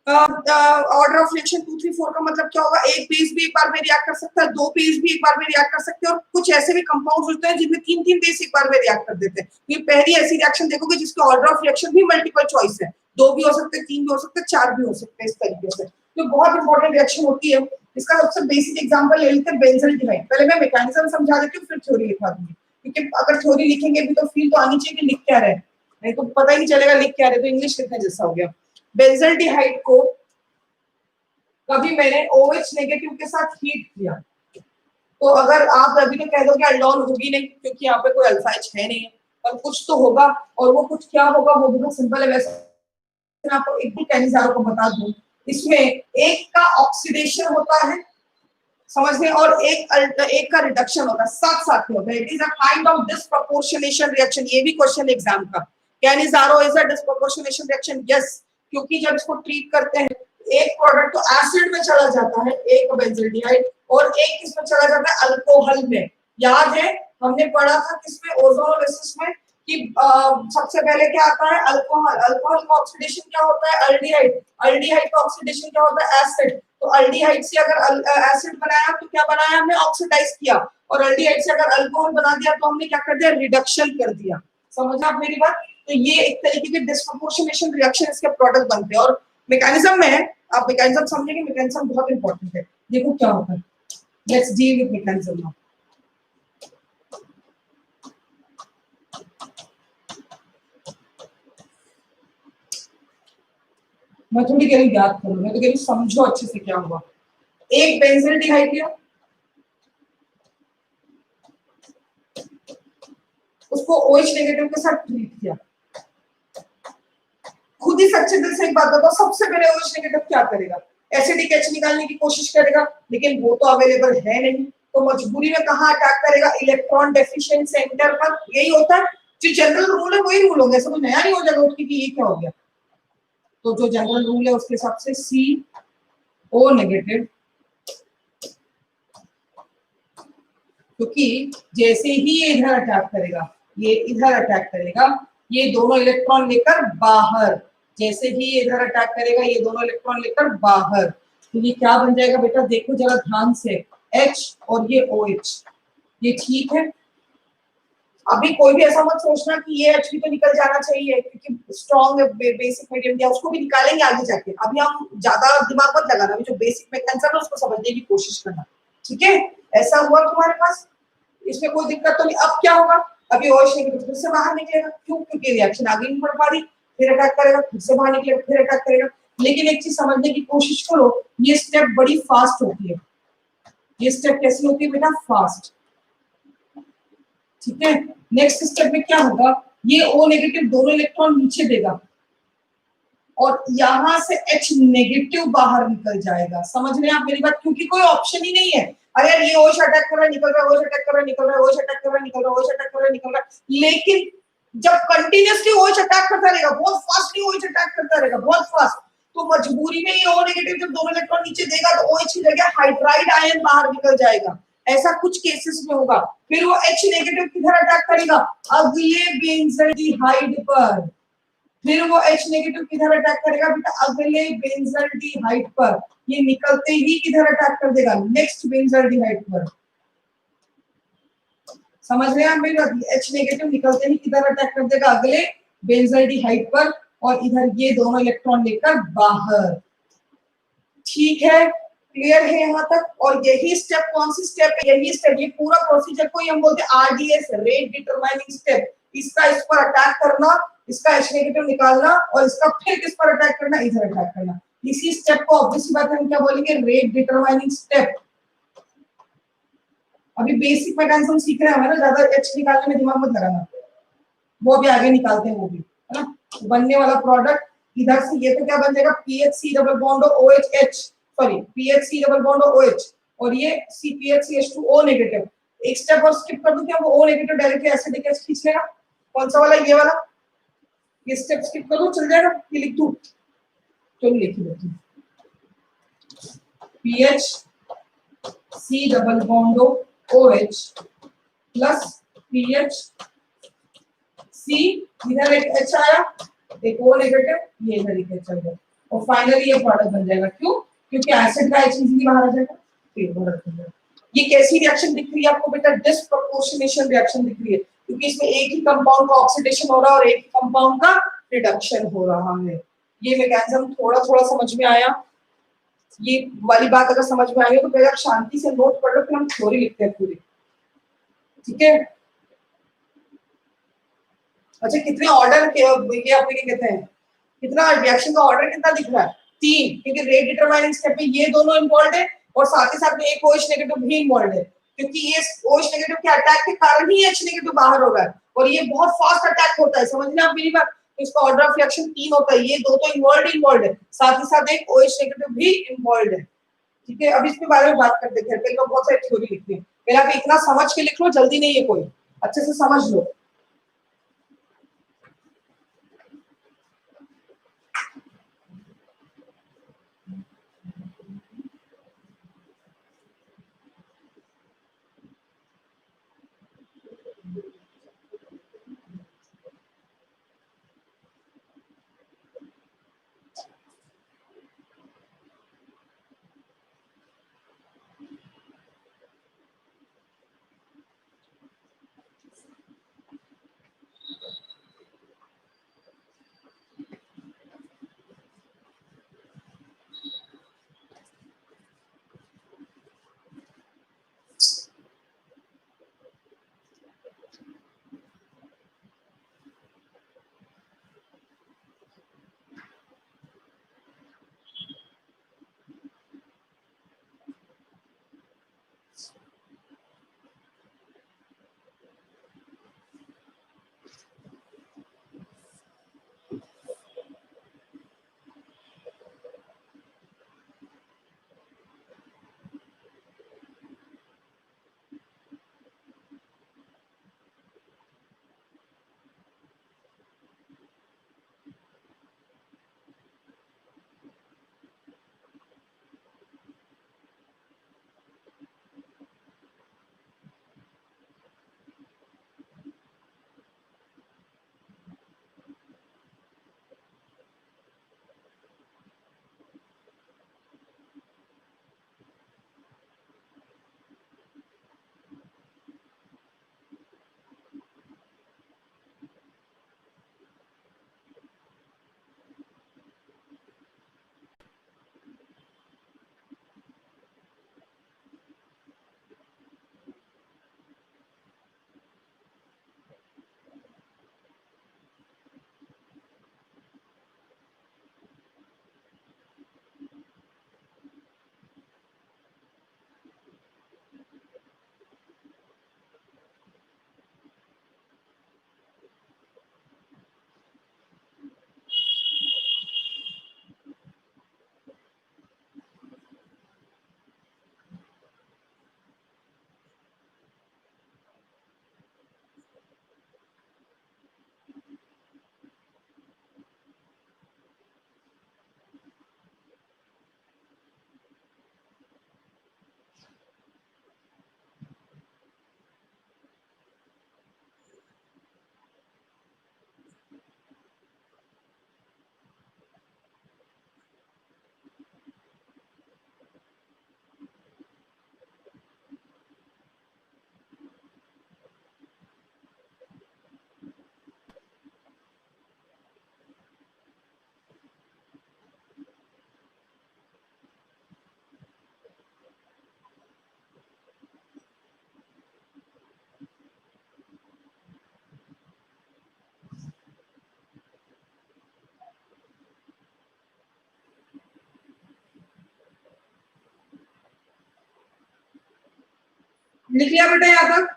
ऑर्डर ऑफ रिएक्शन 2, 3, 4 का मतलब क्या होगा, एक बेस भी एक बार में रिएक्ट कर सकता है, 2 बेस भी एक बार में रिएक्ट कर सकते हैं, और कुछ ऐसे भी कंपाउंड्स होते हैं जिनमें 3-3 बेस एक बार में रिएक्ट कर देते हैं। ये पहली ऐसी रिएक्शन देखोगे जिसके ऑर्डर ऑफ रिएक्शन भी मल्टीपल चॉइस है, 2 भी हो सकते हैं, 3 भी हो सकते हैं, 4 भी हो सकते हैं, इस तरीके से। तो बहुत इंपॉर्टेंट रिएक्शन होती है। इसका सबसे बेसिक एग्जांपल ले लेते हैं बेंजल्डिहाइड। पहले मैं मैकेनिज्म समझा देती हूँ, फिर थ्योरी लिखवा दूंगी, क्योंकि अगर थ्योरी लिखेंगे भी तो फील तो आनी चाहिए कि लिख क्या रहे हैं, नहीं तो पता ही नहीं चलेगा लिख क्या रहे, तो इंग्लिश लिखने जैसा हो गया। बेंजल्डिहाइड को कभी मैंने OH नेगेटिव के साथ हीट किया, तो अगर आप अभी तो कह दो कि अल्डोल होगी नहीं क्योंकि यहाँ पे कोई अल्फा एच है नहीं, पर कुछ तो होगा, और वो कुछ क्या होगा वो बहुत सिंपल है। वैसे मैं आपको एक भी कैनिज़ारो को बता दूं, इसमें एक का ऑक्सीडेशन होता है, समझते हैं, और एक का रिडक्शन होता है, साथ साथ में होता है। It is a kind of disproportionation reaction. ये भी क्वेश्चन एग्जाम का, Cannizzaro is a disproportionation reaction, yes, क्योंकि जब इसको ट्रीट करते हैं एक प्रोडक्ट तो एसिड में चला जाता है, एक बेंजल्डिहाइड, और एक किसमें चला जाता है, अल्कोहल में। याद है हमने पढ़ा था किसमें, ओजोनोलिसिस में, कि सबसे पहले क्या आता है, अल्कोहल। अल्कोहल का ऑक्सीडेशन क्या होता है, अल्डिहाइड। अल्डिहाइड का ऑक्सीडेशन क्या होता है, एसिड। तो अल्डिहाइड से अगर एसिड बनाया तो क्या बनाया हमने, ऑक्सीडाइज किया, और अल्डिहाइड से अगर अल्कोहल बना दिया तो हमने क्या कर दिया, रिडक्शन कर दिया। समझा आप मेरी बात। तो ये एक तरीके के डिस्प्रोपोर्शनेशन रिएक्शन इसके प्रोडक्ट बनते हैं, और मैकेनिज्म में आप मैकेनिज्म समझेंगे, मैकेनिज्म बहुत इंपॉर्टेंट है। देखो क्या होता है, let's deal with mechanism now. मैं थोड़ी देर याद करूँ, मैं तो कह रही समझो अच्छे से क्या हुआ। एक बेंजल्डिहाइड लिया, उसको OH नेगेटिव के साथ ट्रीट किया। खुद ही सच्चे दिल से एक बात बताओ, सबसे पहले OH नेगेटिव क्या करेगा, एसिडिक H निकालने की कोशिश करेगा, लेकिन वो तो अवेलेबल है नहीं, तो मजबूरी में कहाँ अटैक करेगा, इलेक्ट्रॉन डेफिशिएंट सेंटर पर। यही होता है जो जनरल रूल है वही रूल होगा, ऐसा कोई नया नहीं हो जाएगा उठ के कि ये क्या हो गया। तो जो जनरल रूल है उसके हिसाब से सी ओ नेगेटिव, क्योंकि जैसे ही ये इधर अटैक करेगा, ये इधर अटैक करेगा, ये दोनों इलेक्ट्रॉन लेकर बाहर, जैसे ही ये इधर अटैक करेगा ये दोनों इलेक्ट्रॉन लेकर बाहर, तो ये क्या बन जाएगा बेटा, देखो जरा ध्यान से, H और ये OH, ये ठीक है। अभी कोई भी ऐसा मत सोचना कि ये H भी तो निकल जाना चाहिए क्योंकि स्ट्रॉन्ग बेसिक मीडियम दिया, उसको भी निकालेंगे आगे जाके, अभी हम ज्यादा दिमाग मत लगाना, अभी जो बेसिक मैकेनिज्म है उसको समझने की कोशिश करना, ठीक है। ऐसा हुआ तुम्हारे पास, इसमें कोई दिक्कत तो नहीं। अब क्या होगा, अभी OH नेगेटिव फिर से बाहर निकलेगा, क्यों, क्योंकि रिएक्शन आगे नहीं बढ़ पा रही, फिर अटैक करेगा, फिर से बाहर निकलेगा, फिर अटैक करेगा। लेकिन एक चीज समझने की कोशिश करो, ये स्टेप बड़ी फास्ट होती है, ये स्टेप कैसी होती है बेटा, फास्ट, ठीक है। नेक्स्ट स्टेप में क्या होगा, ये O नेगेटिव दोनों इलेक्ट्रॉन नीचे देगा और यहां से H नेगेटिव बाहर निकल जाएगा, समझ रहे हैं आप मेरी बात, क्योंकि कोई ऑप्शन ही नहीं है। अगर ये OH अटैक कर रहा है निकल रहा है, OH अटैक कर रहा है निकल रहा है, OH अटैक कर रहा है निकल रहा है, OH अटैक कर रहा है निकल रहा है, लेकिन जब कंटिन्यूअसली OH अटैक करता रहेगा, बहुत फास्टली OH अटैक करता रहेगा, बहुत फास्ट, तो मजबूरी में ये O नेगेटिव जब दोनों इलेक्ट्रॉन नीचे देगा तो OH की जगह हाइड्राइड आयन बाहर निकल जाएगा, ऐसा कुछ केसेस में होगा। फिर वो H नेगेटिव किधर अटैक करेगा, अगले बेंजल्डिहाइड पर, फिर वो H नेगेटिव किधर अटैक करेगा बेटा, अगले बेंजल्डिहाइड पर, ये निकलते ही किधर अटैक कर देगा, नेक्स्ट बेंजल्डिहाइड पर, समझ रहे हैं आप मेरी बात, H नेगेटिव निकलते ही किधर अटैक कर देगा, अगले बेंजल्डिहाइड पर, और इधर ये दोनों इलेक्ट्रॉन लेकर बाहर, ठीक है, क्लियर है यहाँ तक। और यही स्टेप, कौन सी स्टेप है, यही स्टेप, ये पूरा प्रोसीजर को हम बोलते हैं RDS, रेट डिटरमाइनिंग स्टेप, इसका इस पर अटैक करना, इसका H नेगेटिव निकालना और इसका फिर किस पर अटैक करना, इधर अटैक करना, इसी स्टेप को ऑब्वियसली बात है हम क्या बोलेंगे, रेट डिटरमाइनिंग स्टेप। अभी बेसिक मैकेनिज्म सीख रहे हैं ना, ज्यादा H निकालने में दिमाग मत लगाना, वो अभी आगे निकालते हैं वो भी, है ना। बनने वाला प्रोडक्ट इधर से ये तो क्या बन जाएगा, PHC double bond OH, sorry PHC double bond OH, और ये CPHCH2O नेगेटिव, एक स्टेप और स्किप कर दूं क्या, वो O negative directly acidic H खींच लेगा, कौन सा वाला, ये वाला, ये स्टेप स्किप कर दूं चल जाएगा, ये लिख दूं, चलो लिख लेती हूं, PHC double bond OH plus PH सी, इधर एक H आया, एक O नेगेटिव, ये इधर एक H आया, और फाइनली ये प्रोडक्ट बन जाएगा, क्यों, क्योंकि एसिड का H इजीली बाहर आ जाएगा, फिर प्रोडक्ट बन जाएगा। ये कैसी रिएक्शन दिख रही है आपको बेटा, डिस्प्रोपोर्शनेशन रिएक्शन दिख रही है, क्योंकि इसमें एक ही कंपाउंड का ऑक्सीडेशन हो रहा है और एक ही कंपाउंड का रिडक्शन हो रहा है। ये मैकेनिज्म थोड़ा थोड़ा समझ में आया, ये वाली बात अगर समझ में आई तो पहले आप शांति से नोट पढ़ लो, फिर हम थ्योरी लिखते हैं पूरी, ठीक है। अच्छा, कितने ऑर्डर के ये आपने क्या कहते हैं, कितना रिएक्शन का ऑर्डर कितना दिख रहा है, 3, क्योंकि रेट डिटरमाइनिंग स्टेप में ये दोनों इन्वॉल्व है और साथ ही साथ में एक OH नेगेटिव भी इन्वॉल्व है, क्योंकि ये OH नेगेटिव के अटैक के कारण ही H नेगेटिव बाहर हो रहा है और ये बहुत फास्ट अटैक होता है, समझ रहे हैं आप मेरी बात, तो इसका ऑर्डर ऑफ रिएक्शन 3 होता है, ये दो तो इन्वॉल्व है, साथ ही साथ एक OH नेगेटिव भी इन्वॉल्व है, ठीक है। अब इसके बारे में बात करते हैं, पहले तो बहुत सारी थ्योरी लिखते हैं, पहले आप इतना समझ के लिख लो, जल्दी नहीं है कोई, अच्छे से समझ लो। लिख लिया बेटा यहाँ तक?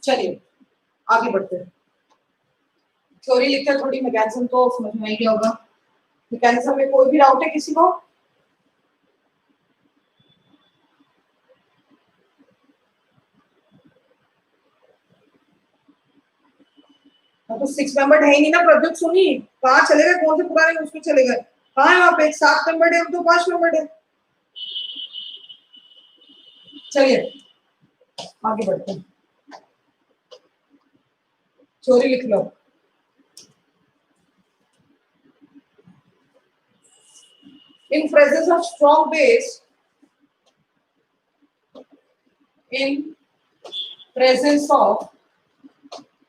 चलिए आगे बढ़ते हैं। थ्योरी लिखते हैं, थोड़ी मैकेनिज्म तो समझ में ही होगा। मैकेनिज्म में कोई भी डाउट है किसी को? तो 6 मेंबर है ही नहीं ना प्रद्युत, सुनी कहाँ चले गए? कौन से पुराने उसमें चले गए? कहाँ है वहां पे? 7 मेंबर है तो 5 मेंबर है। चलिए आगे बढ़ते हैं। थ्योरी लिख लो। In presence of strong base, in presence of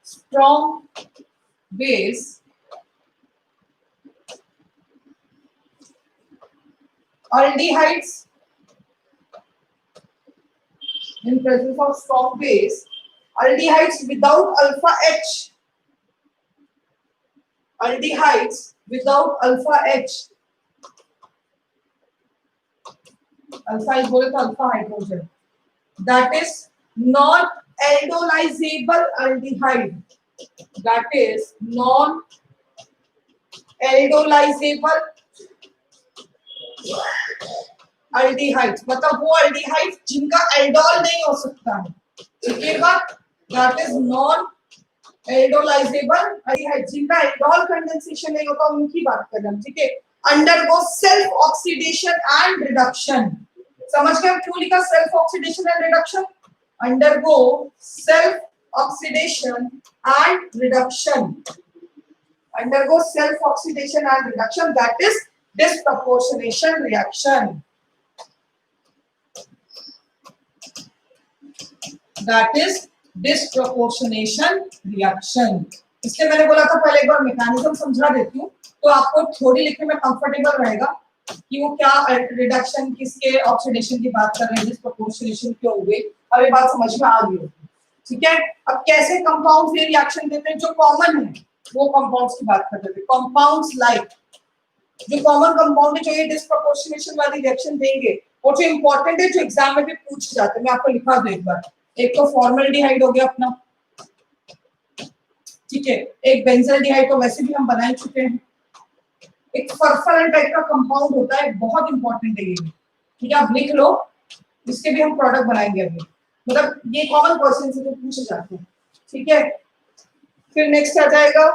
strong base, aldehydes, in presence of strong base, aldehydes without alpha H, aldehydes without alpha H, alpha is बोले तो alpha hydrogen, that is non aldolizable aldehyde, that is non aldolizable aldehydes, मतलब वो aldehydes जिनका aldol नहीं हो सकता है, ठीक है बात? that is non aldolizable aldehydes, जिनका एल्डोल कंडेंसेशन नहीं होता उनकी बात कर रहे हैं, ठीक है? Undergo self oxidation and reduction, समझ गए क्यों लिखा self oxidation and reduction? Undergo self oxidation and reduction, undergo self oxidation and reduction, that is disproportionation reaction, that is disproportionation reaction। इसलिए मैंने बोला था पहले एक बार मैकेनिज्म समझा देती हूँ तो आपको थ्योरी लिखने में कंफर्टेबल रहेगा कि वो क्या रिडक्शन किसके ऑक्सीडेशन की बात कर रहे हैं, डिस्प्रोपोर्शनेशन क्यों हुए, अब ये बात समझ में आ गई, ठीक है? अब कैसे कंपाउंड्स ये रिएक्शन देते हैं, जो कॉमन है वो कंपाउंड्स की बात करते थे। कंपाउंड्स लाइक जो कॉमन कंपाउंड है जो ये डिस्प्रोपोर्शनेशन वाली रिएक्शन देंगे और जो इंपॉर्टेंट है जो एग्जाम में भी पूछ जाते हैं, मैं आपको लिखा दूं एक बार। एक तो फॉर्मल्डिहाइड हो गया अपना, ठीक है? एक बेंजल्डिहाइड तो वैसे भी हम बना ही चुके हैं। एक फर्फरन टाइप का कंपाउंड होता है, बहुत इंपॉर्टेंट है ये, ठीक है? आप लिख लो, इसके भी हम प्रोडक्ट बनाएंगे अभी, मतलब ये कॉमन क्वेश्चन से तो पूछे जाते हैं, ठीक है? फिर नेक्स्ट आ जाएगा,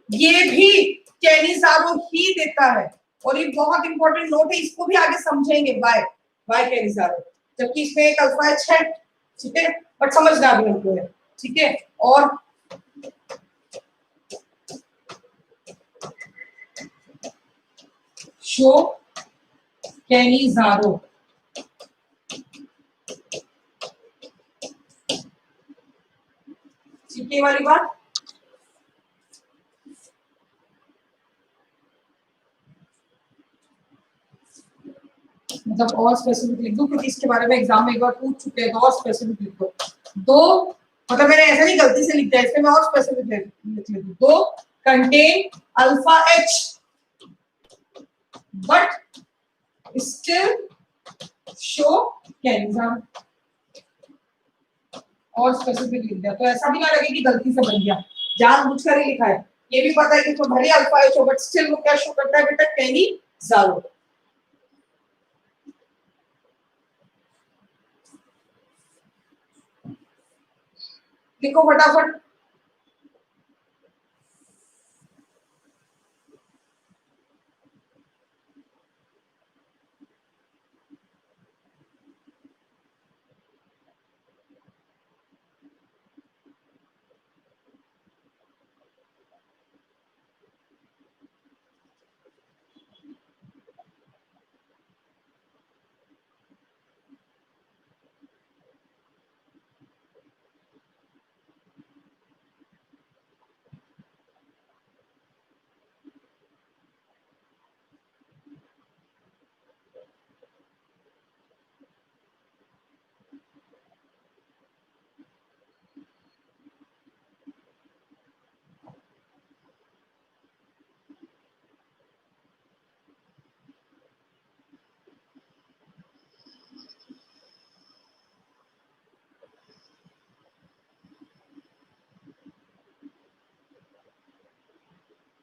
ये भी कैनिजारो ही देता है और ये बहुत इंपॉर्टेंट नोट है, इसको भी आगे समझेंगे बाय कैनिजारो, जबकि इसमें एक अल्फा एच है, ठीक है? बट समझना भी हमको है, ठीक है? और शो कैनिजारो, ठीक है वाली बात। मतलब और स्पेसिफिक लिख दूं क्योंकि इसके बारे में एग्जाम में एक बार पूछ चुके हैं, तो और स्पेसिफिक लिख दो। दो मतलब मैंने ऐसा नहीं गलती से लिख दिया, इसमें मैं और स्पेसिफिक लिख लेती हूँ। दो contain alpha H but still show Cannizzaro, और स्पेसिफिक लिख दिया, तो ऐसा भी ना लगे कि गलती से बन गया, जानबूझकर ही लिखा है। ये भी पता है कि तो भले अल्फा एच हो बट स्टिल वो क्या शो करता है बेटा, कैनिजारो। लिखो फटाफट।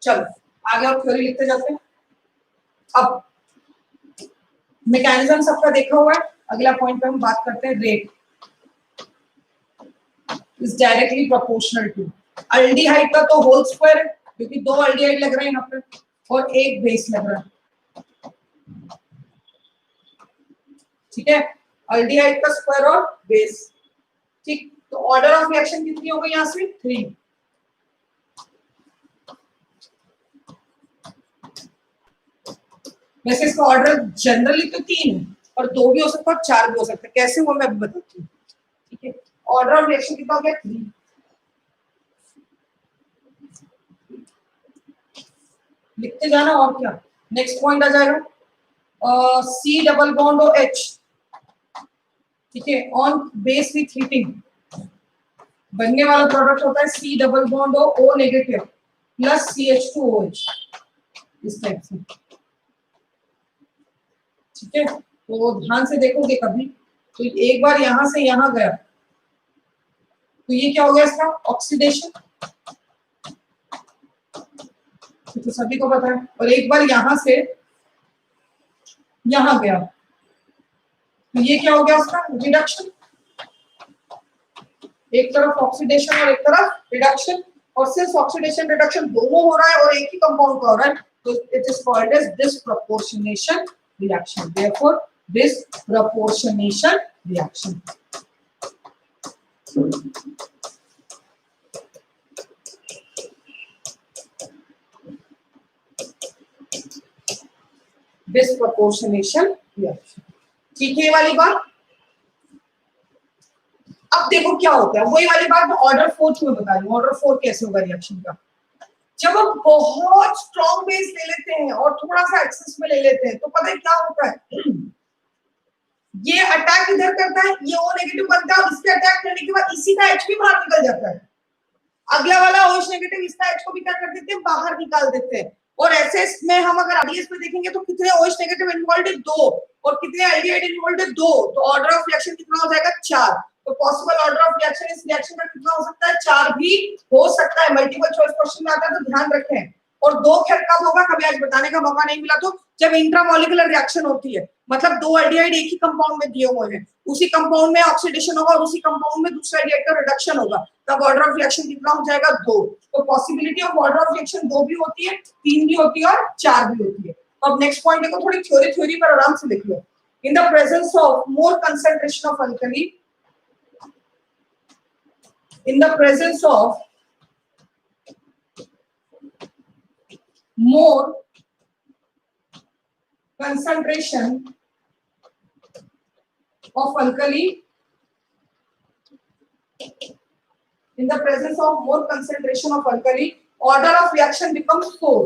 चलो आगे और थ्योरी लिखते जाते हैं। अब मैकेनिज्म सबका देखा हुआ है, अगला पॉइंट पे हम बात करते हैं। Rate is directly proportional to aldehyde का तो होल स्क्वायर है, क्योंकि दो अल्डिहाइड लग रहे हैं यहाँ पे और एक बेस लग रहा है, ठीक है, अल्डिहाइड का स्क्वायर और बेस, ठीक। तो ऑर्डर ऑफ रिएक्शन कितनी हो गई यहाँ से 3, वैसे इसका ऑर्डर जनरली तो 3 है और 2 भी हो सकता है और 4 भी हो सकता है, कैसे वो मैं बताती हूँ, ठीक है। ऑर्डर ऑफ रिएक्शन कितना हो गया 3, लिखते जाना और क्या। नेक्स्ट पॉइंट आ जाएगा सी डबल बॉन्ड और एच, ठीक है, ऑन बेस विथ हीटिंग बनने वाला प्रोडक्ट होता है सी डबल बॉन्ड और ओ नेगेटिव प्लस CH2OH, इस टाइप से, ठीक है। तो ध्यान से देखोगे कभी तो एक बार यहां से यहां गया तो ये क्या हो गया इसका ऑक्सीडेशन, तो सभी को पता है, और एक बार यहां से यहां गया तो ये क्या हो गया उसका रिडक्शन, एक तरफ ऑक्सीडेशन और एक तरफ रिडक्शन, और सिर्फ ऑक्सीडेशन रिडक्शन दोनों हो रहा है और एक ही कंपाउंड का हो रहा है, तो it is called as disproportionation reaction, therefore disproportionation reaction. Disproportionation reaction, ठीक है, ये वाली बात। अब देखो क्या होता है, वही वाली बात ऑर्डर 4 में बता रही हूँ। ऑर्डर 4 कैसे होगा रिएक्शन का, जब हम बहुत स्ट्रॉन्ग बेस ले लेते हैं और थोड़ा सा एक्सेस में ले लेते हैं तो पता है क्या होता है, ये अटैक इधर करता है, ये O नेगेटिव बनता है, इसके अटैक करने के बाद इसी का H भी बाहर निकल जाता है, अगला वाला OH नेगेटिव इसका H को भी क्या कर देते हैं बाहर निकाल देते हैं, और ऐसे में हम अगर आरडीएस में देखेंगे तो कितने OH नेगेटिव इन्वॉल्व है 2 और कितने एल्डिहाइड इन्वॉल्व है 2, तो ऑर्डर ऑफ रिएक्शन कितना हो जाएगा 4, तो पॉसिबल ऑर्डर ऑफ रिएक्शन इस रिएक्शन का कितना हो सकता है 4 भी हो सकता है, मल्टीपल चॉइस क्वेश्चन में आता है तो ध्यान रखें। और 2 खैर कब होगा, कभी आज बताने का मौका नहीं मिला, तो जब इंट्रामोलिकुलर रिएक्शन होती है, मतलब 2 एल्डिहाइड एक ही कंपाउंड में दिए हुए हैं, उसी कंपाउंड में ऑक्सीडेशन होगा और उसी कंपाउंड में दूसरा एल्डिहाइड का रिडक्शन होगा, तब ऑर्डर ऑफ रिएक्शन कितना हो जाएगा 2, तो possibility of order of reaction 2 भी होती है, 3 भी होती है और 4 भी होती है। तो अब नेक्स्ट पॉइंट देखो, थोड़ी थ्योरी पर आराम से लिख लो। In the presence of more concentration of alkali, in the presence of more concentration of alkali, in the presence of more concentration of alkali, order of reaction becomes 4,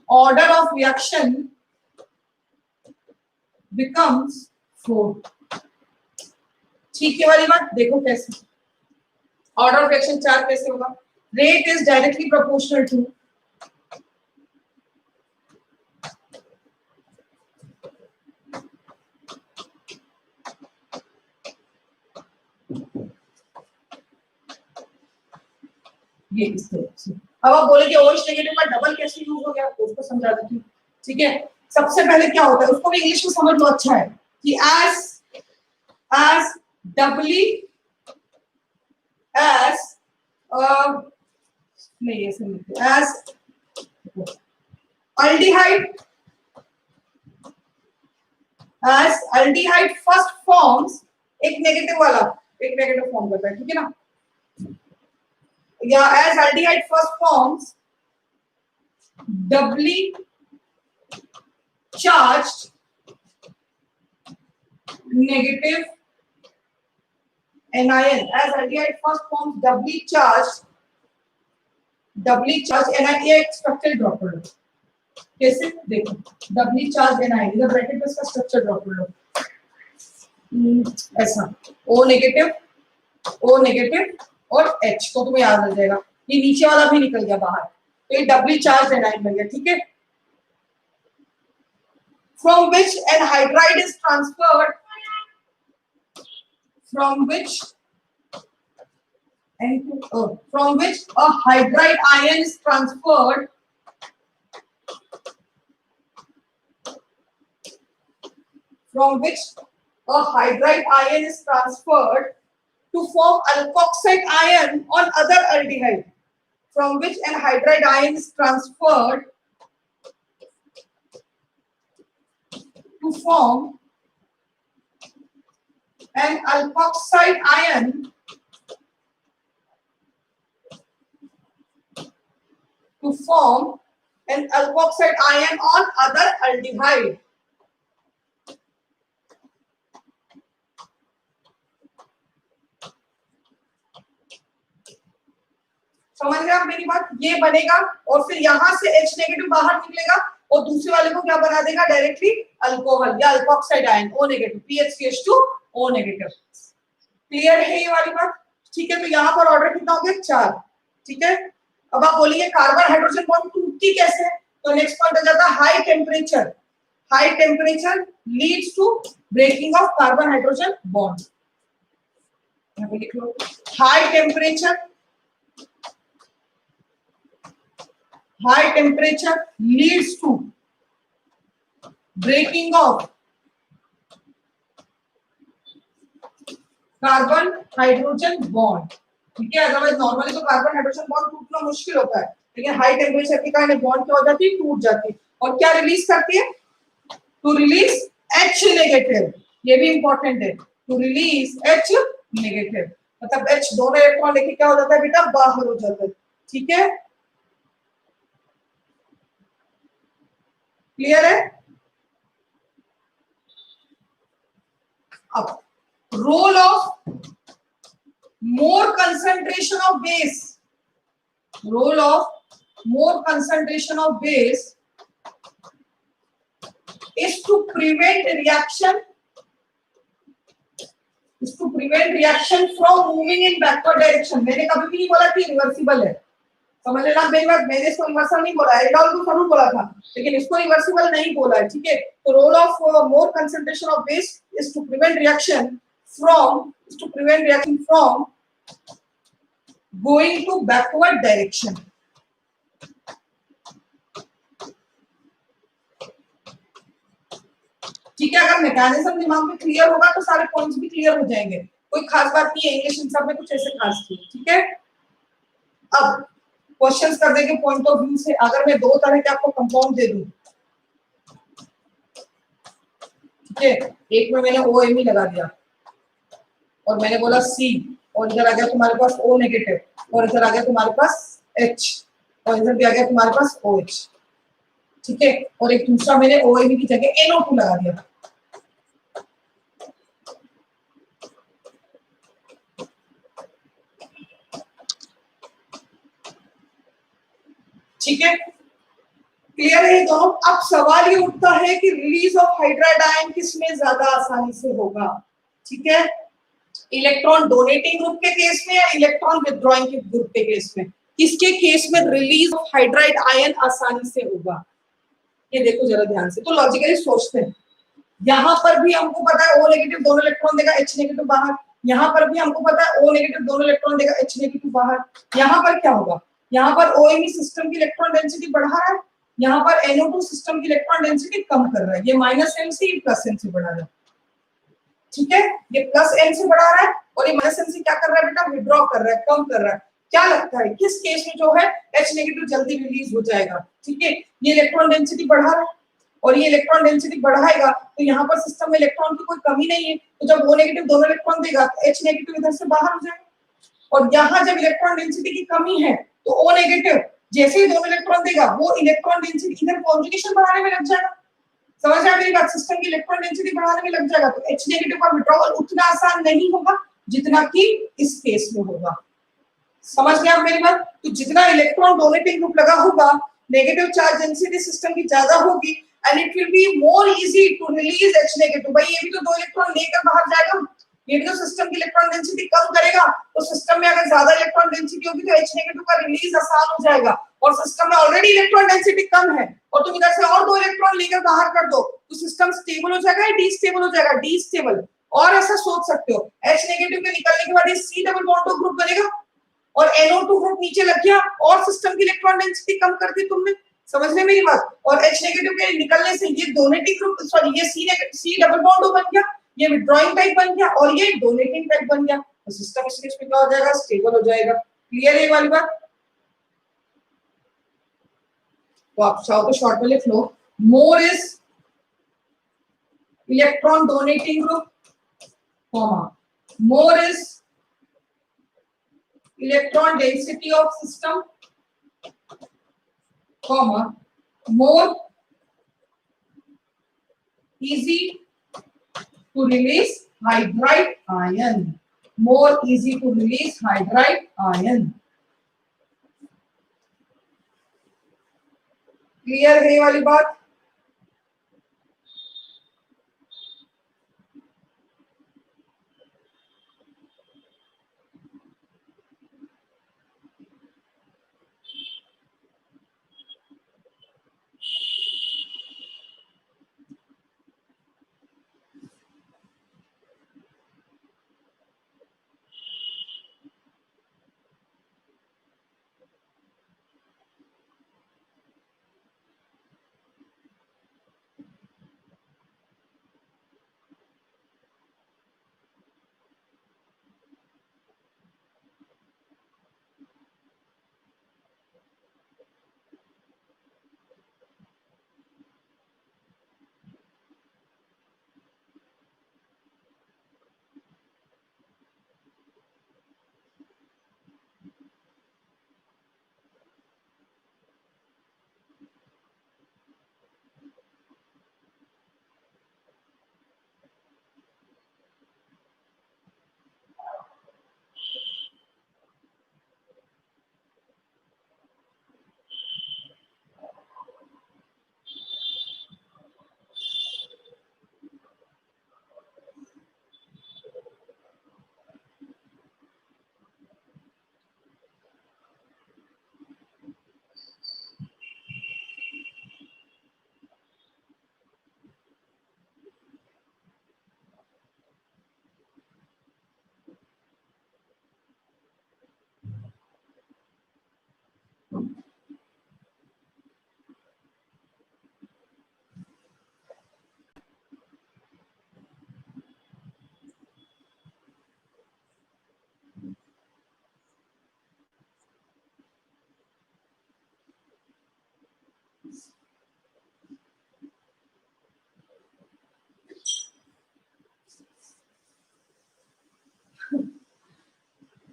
order of reaction becomes 4, ठीक है वाली बात। देखो कैसे order of reaction 4 कैसे होगा, rate is directly proportional to ये इस तरह से। अब आप बोले कि OH नेगेटिव का डबल कैसे यूज हो गया, तो उसको समझा देती हूँ, ठीक है। सबसे पहले क्या होता है उसको भी इंग्लिश में समझ लो, अच्छा है कि as doubly as नहीं ऐसे लिखते, as aldehyde first forms, एक नेगेटिव वाला एक नेगेटिव फॉर्म करता है, ठीक है ना, या as aldehyde first forms doubly charged negative anion, as aldehyde first forms doubly charged anion, ये एक स्ट्रक्चर ड्रॉ कर लो, कैसे देखो डबली चार्ज anion, इधर ब्रैकेट में इसका स्ट्रक्चर ड्रॉ कर लो, ऐसा O नेगेटिव और H, तो तुम्हें याद आ जाएगा, ये नीचे वाला भी निकल गया बाहर, तो ये डबली चार्ज anion बन गया, ठीक है। From which anhydride is transferred, from which N2 from which a hydride ion is transferred to form alkoxide ion on other aldehyde. From which an hydride ion is transferred to form an alkoxide ion on other aldehyde. समझ रहे आप मेरी बात? ये बनेगा और फिर यहां से H नेगेटिव बाहर निकलेगा और दूसरे वाले को क्या बना देगा डायरेक्टली अल्कोहल या alkoxide ion O negative PHCH2 O negative. Clear है ये वाली बात? ठीक है, तो यहाँ पर ऑर्डर कितना हो गया 4। ठीक है, अब आप बोलिए कार्बन हाइड्रोजन बॉन्ड टूटती कैसे? तो नेक्स्ट पॉइंट हो जाता है high temperature leads to breaking of carbon hydrogen bond. यहाँ पे लिख लो high temperature leads to breaking of carbon hydrogen bond. ठीक है, अदरवाइज नॉर्मली तो कार्बन हाइड्रोजन बॉन्ड टूटना मुश्किल होता है, लेकिन हाई टेम्परेचर के कारण बॉन्ड क्या हो जाती है, टूट जाती है। और क्या रिलीज करती है? To release H negative. ये भी इंपॉर्टेंट है, टू रिलीज H नेगेटिव, मतलब H दोनों इलेक्ट्रॉन लेके क्या हो जाता है बेटा, बाहर हो जाता है। ठीक है, क्लियर है? अब role of more concentration of base is to prevent reaction from moving in backward direction। मैंने कभी भी नहीं बोला कि रिवर्सिबल है, समझ लेना मेरी बात। मैंने इसको रिवर्सल नहीं बोला, एल्डोल को जरूर बोला था, लेकिन इसको रिवर्सिबल नहीं बोला है। ठीक है, तो role of more concentration of base is to prevent reaction from going to backward direction. ठीक है, अगर मैकेनिज्म दिमाग में क्लियर होगा तो सारे पॉइंट्स भी क्लियर हो जाएंगे, कोई खास बात नहीं है। इंग्लिश इन सब में कुछ ऐसे खास नहीं। ठीक है, अब क्वेश्चंस कर देंगे पॉइंट ऑफ व्यू से। अगर मैं 2 तरह के आपको कंपाउंड दे दूं, ठीक है, एक में मैंने OMe लगा दिया और मैंने बोला C, और इधर आ गया तुम्हारे पास O नेगेटिव, और इधर आ गया तुम्हारे पास H, और इधर भी आ गया तुम्हारे पास OH। ठीक है, और एक दूसरा मैंने OMe की जगह NO2 लगा दिया। ठीक है, क्लियर है दोनों? अब सवाल ये उठता है कि रिलीज ऑफ हाइड्राइड आयन किसमें ज्यादा आसानी से होगा। ठीक है, इलेक्ट्रॉन डोनेटिंग ग्रुप के केस में या इलेक्ट्रॉन विथड्रॉइंग के ग्रुप के केस में? किसके केस में रिलीज ऑफ हाइड्राइड आयन आसानी से होगा? ये देखो जरा ध्यान से, तो लॉजिकली सोचते हैं। यहाँ पर भी हमको पता है O नेगेटिव दोनों इलेक्ट्रॉन देगा, H नेगेटिव बाहर। यहाँ पर भी हमको पता है O नेगेटिव दोनों इलेक्ट्रॉन देगा, H नेगेटिव बाहर। यहाँ पर क्या होगा? यहाँ पर OMe सिस्टम की इलेक्ट्रॉन डेंसिटी बढ़ा रहा है, यहाँ पर NO2 सिस्टम की इलेक्ट्रॉन डेंसिटी कम कर रहा है। ये -m से +m से बढ़ा रहा है। ठीक है, ये +m से बढ़ा रहा है और ये -m से क्या कर रहा है बेटा, विड्रॉ कर रहा है, कम कर रहा है। क्या लगता है किस केस में जो है H नेगेटिव जल्दी रिलीज हो जाएगा? ठीक है, ये इलेक्ट्रॉन डेंसिटी बढ़ा रहा है और ये इलेक्ट्रॉन डेंसिटी बढ़ाएगा, तो यहाँ पर सिस्टम में इलेक्ट्रॉन की कोई कमी नहीं है, तो जब O नेगेटिव दोनों इलेक्ट्रॉन देगा तो H नेगेटिव इधर से बाहर हो जाएगा। और यहाँ जब इलेक्ट्रॉन डेंसिटी की कमी है तो O नेगेटिव जैसे ही दोनों इलेक्ट्रॉन देगा वो इलेक्ट्रॉन डेंसिटी इधर कॉन्जुगेशन बढ़ाने में लग जाएगा। समझ आया मेरी बात? सिस्टम की इलेक्ट्रॉन डेंसिटी बढ़ाने में लग जाएगा, तो H नेगेटिव का विड्रॉवल उतना आसान नहीं होगा जितना कि इस केस में होगा। समझ गए आप मेरी बात? तो जितना इलेक्ट्रॉन डोनेटिंग ग्रुप लगा होगा, नेगेटिव चार्ज डेंसिटी सिस्टम की ज्यादा होगी and it will be more easy to release H negative. भाई ये भी तो 2 इलेक्ट्रॉन लेकर बाहर जाएगा, ये भी तो सिस्टम की इलेक्ट्रॉन डेंसिटी कम करेगा, तो सिस्टम में अगर ज्यादा इलेक्ट्रॉन डेंसिटी होगी तो H नेगेटिव का रिलीज आसान हो जाएगा। और सिस्टम में ऑलरेडी इलेक्ट्रॉन डेंसिटी कम है और तुम इधर से और 2 इलेक्ट्रॉन लेकर बाहर कर दो तो सिस्टम स्टेबल हो जाएगा या डीस्टेबल हो जाएगा? डीस्टेबल। और ऐसा सोच सकते हो H नेगेटिव के निकलने के बाद ये C डबल बॉन्ड ग्रुप बनेगा, और NO2 ग्रुप नीचे लग गया और सिस्टम की इलेक्ट्रॉन डेंसिटी कम कर दी तुमने। समझने मेरी बात। और H नेगेटिव के निकलने से ये डोनेटिंग ग्रुप, सॉरी ये C डबल बॉन्ड बन गया, ये विड्रॉइंग टाइप बन गया और ये डोनेटिंग टाइप बन गया, तो सिस्टम इस केस में क्या हो जाएगा, स्टेबल हो जाएगा। क्लियर है ये वाली बात। तो आप चाहो तो शॉर्ट में लिख लो, more is electron donating group, comma more is electron density of system, comma more easy to release hydride ion, more easy to release hydride ion। Clear है ये वाली बात।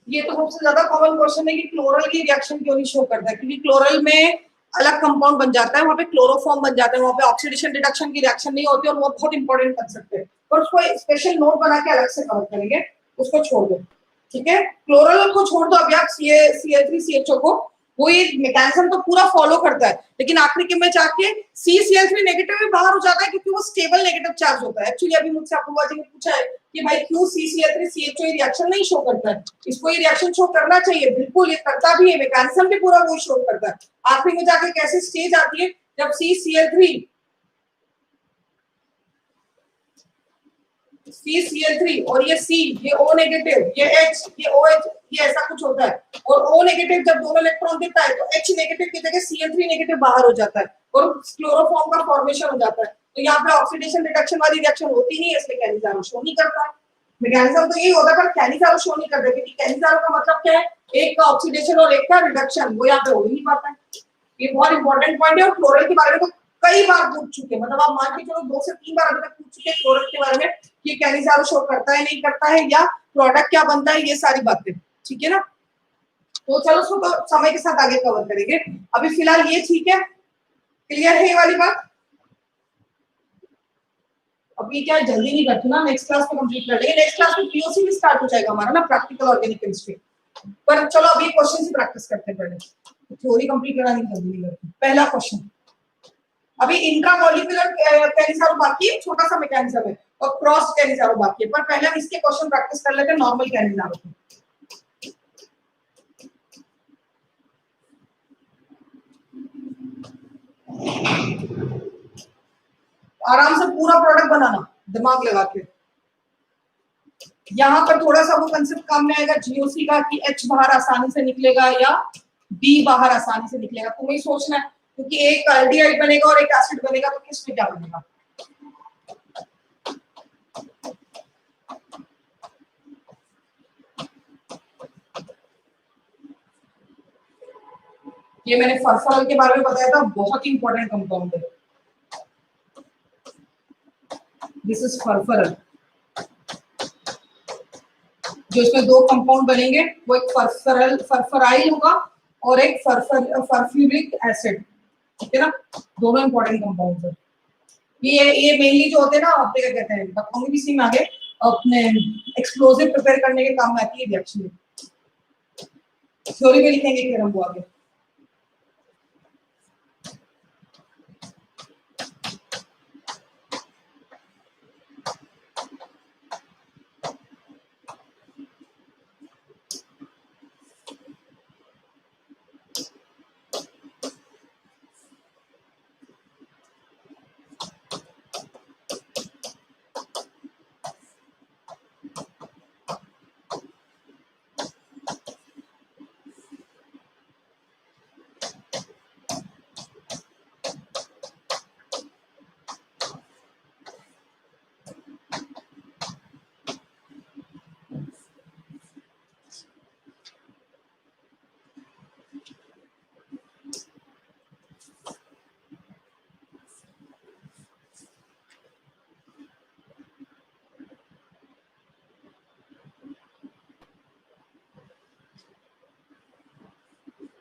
ये तो सबसे ज्यादा कॉमन क्वेश्चन है कि क्लोरल की रिएक्शन क्यों नहीं शो करता है, क्योंकि क्लोरल में अलग कंपाउंड बन जाता है, वहाँ पे क्लोरोफॉर्म बन जाता है, वहाँ पे ऑक्सीडेशन रिडक्शन की रिएक्शन नहीं होती और वो बहुत इंपॉर्टेंट कंसेप्ट है, और उसको स्पेशल नोट बना के अलग से कवर करेंगे, उसको छोड़ दो। ठीक है, क्लोरल को छोड़ दो अभी आप, CH3CHO को, वो ये मैकेनिज्म तो पूरा फॉलो करता है, लेकिन आखिरी में जाके CCl3 नेगेटिव में बाहर हो जाता है क्योंकि वो स्टेबल नेगेटिव चार्ज होता है। एक्चुअली अभी मुझसे अपूर्वा जी ने पूछा है कि भाई क्यों CCl3CHO ये रिएक्शन नहीं शो करता है, इसको ये रिएक्शन शो करना चाहिए, बिल्कुल ये करता भी है, मैकेनिज्म भी पूरा वो शो करता है। आखिरी में जाके कैसे स्टेज आती है जब CCl3 और ये C, ये O नेगेटिव, ये H, ये OH, ये ऐसा कुछ होता है, और O नेगेटिव जब दोनों इलेक्ट्रॉन देता है तो H नेगेटिव की जगह Cl3 नेगेटिव बाहर हो जाता है और क्लोरोफॉर्म का फॉर्मेशन हो जाता है, तो यहाँ पे ऑक्सीडेशन रिडक्शन वाली रिएक्शन होती नहीं है, इसलिए कैनिजारो शो नहीं करता है। मैकेनिज्म तो यही होता है, पर कैनिजारो शो नहीं करता, क्योंकि कैनिजारो का मतलब क्या है, एक का ऑक्सीडेशन और एक का रिडक्शन, वो यहाँ पे हो ही नहीं पाता है। ये बहुत इंपॉर्टेंट पॉइंट है, और क्लोरल के बारे में तो कई बार पूछ चुके हैं, मतलब आप मान के चलो 2 से 3 बार अभी तक पूछ चुके हैं क्लोरल के बारे में कि कैनिजारो शो करता है नहीं करता है, या प्रोडक्ट क्या बनता है, ये सारी बातें। ठीक है ना, तो चलो उसको तो समय के साथ आगे कवर करेंगे, अभी फिलहाल ये ठीक है। क्लियर है ये वाली बात। अभी क्या जल्दी नहीं करती ना, नेक्स्ट क्लास में कंप्लीट कर लेंगे, नेक्स्ट क्लास में POC भी स्टार्ट हो जाएगा हमारा ना, प्रैक्टिकल ऑर्गेनिक केमिस्ट्री। पर चलो अभी क्वेश्चन से प्रैक्टिस करते हैं, पहले थ्योरी कंप्लीट करानी जल्दी नहीं करती। पहला क्वेश्चन, अभी इंट्रामोलिकुलर कैनिजारो बाकी है, छोटा सा मैकेनिज्म है, और क्रॉस कैनिजारो बाकी है, पर पहले हम इसके क्वेश्चन प्रैक्टिस कर लेते हैं नॉर्मल कैनिजारो के। आराम से पूरा प्रोडक्ट बनाना, दिमाग लगा के। यहाँ पर थोड़ा सा वो कंसेप्ट काम में आएगा जीओसी का कि एच बाहर आसानी से निकलेगा या बी बाहर आसानी से निकलेगा, तुम्हें सोचना है, क्योंकि एक एल्डिहाइड बनेगा और एक एसिड बनेगा तो किसमें क्या बनेगा। ये मैंने फरफरल के बारे में बताया था, बहुत ही इंपॉर्टेंट कंपाउंड है। This is furfural. जो इसमें दो कंपाउंड बनेंगे वो एक फरफराइल होगा और एक फरफ्यूरिक एसिड, ठीक है ना, दोनों इंपॉर्टेंट कंपाउंड है। ये मेनली जो होते हैं ना, आप क्या कहते हैं, बताऊंगी भी सी में आगे, अपने एक्सप्लोसिव प्रिपेयर करने के काम में आती है रिएक्शन, थ्योरी में लिखेंगे फिर हम वो आगे।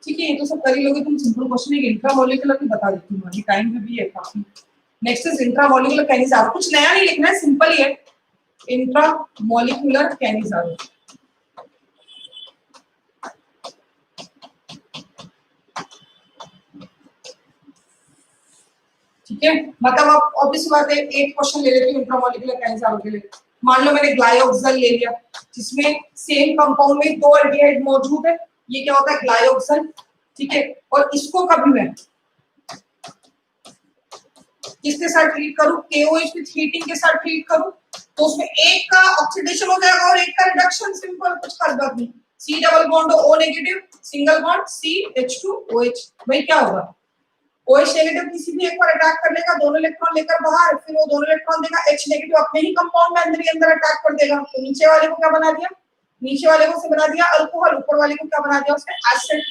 ठीक है, ये तो सब कर ही लोगे तुम। सिंपल क्वेश्चन है, इंट्रामोलिकुलर भी बता देती हूँ, अभी टाइम भी है काफी। नेक्स्ट इज इंट्रामोलिकुलर कैनिजारो, कुछ नया नहीं लिखना है, सिंपल ही है। इंट्रामोलिकुलर कैनिजारो, ठीक है। मतलब आप ऑब्वियस बात है, एक क्वेश्चन ले लेती हूँ इंट्रामोलिकुलर कैनिजारो के लिए। मान लो मैंने ग्लाइओक्सल ले लिया, जिसमें सेम कंपाउंड में दो एल्डिहाइड मौजूद है, ये क्या होता है, ग्लाइओक्सल, ठीक है। और इसको कभी मैं किसके साथ ट्रीट करूं, KOH विद हीटिंग के साथ ट्रीट करूं, तो उसमें एक का ऑक्सीडेशन हो जाएगा और एक का रिडक्शन, सिंपल, कुछ खास बात नहीं। C double bond O negative, single bond CH2OH, भाई क्या होगा, OH नेगेटिव किसी भी एक पर अटैक कर लेगा, दोनों इलेक्ट्रॉन लेकर बाहर, फिर वो दोनों इलेक्ट्रॉन देगा, H नेगेटिव अपने ही कंपाउंड में अंदर ही अंदर अटैक कर देगा, तो नीचे वाले को क्या बना दिया, नीचे वाले को से बना दिया अल्कोहल, ऊपर वाले को क्या बना दिया, उसने एसिड।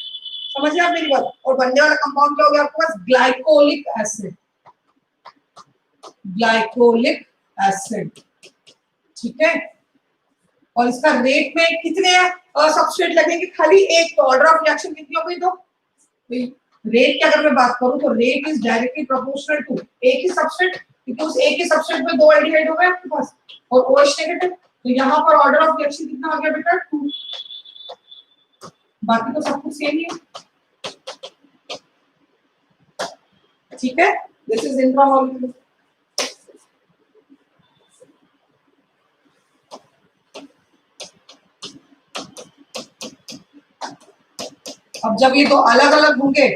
समझिए आप मेरी बात। और बनने वाला कंपाउंड क्या हो गया आपके पास, ग्लाइकोलिक एसिड, ग्लाइकोलिक एसिड, ठीक है। और इसका रेट में कितने सबस्ट्रेट लगेंगे, खाली एक, तो ऑर्डर ऑफ रिएक्शन कितनी हो गई, तो रेट की अगर मैं बात करूं तो rate is directly proportional to एक ही सबस्ट्रेट, क्योंकि उस एक ही सबस्ट्रेट में दो एल्डिहाइड हो गए आपके पास और OH नेगेटिव, तो यहाँ पर ऑर्डर ऑफ रिएक्शन कितना आ गया बेटा, 2। बाकी तो सब कुछ सेम ही है, ठीक है। This is intramolecular. अब जब ये दो अलग अलग होंगे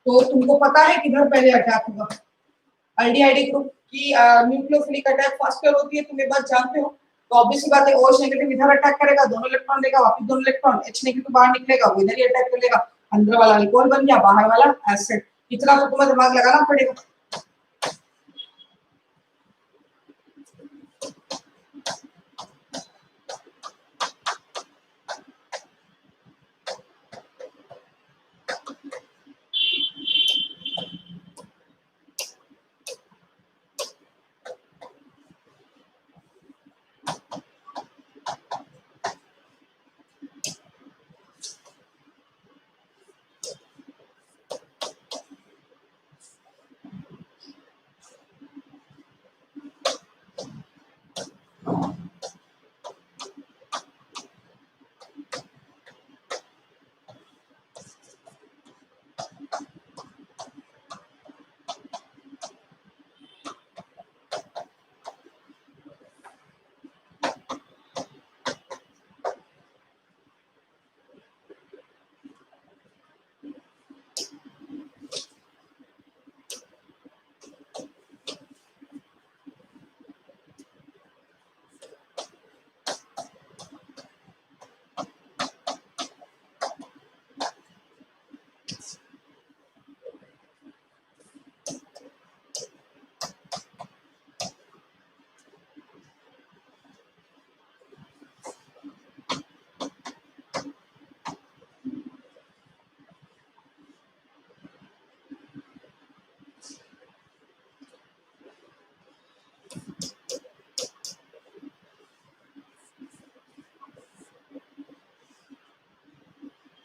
तो तुमको पता है किधर पहले अटैक होगा, अल्डिहाइड ग्रुप की न्यूक्लियोफिलिक अटैक फास्टर होती है, तुम ये बात जानते हो। तो ऑब्वियस बात है, OH नेगेटिव इधर अटैक करेगा, दोनों इलेक्ट्रॉन देगा, वापस दोनों इलेक्ट्रॉन, H नेगेटिव बाहर निकलेगा, वो इधर ही अटैक कर लेगा, अंदर वाला अल्कोहल बन गया, बाहर वाला एसिड। इतना तो तुम्हें दिमाग लगाना पड़ेगा।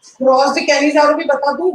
क्रॉस द कैनिजारो भी बता दूं?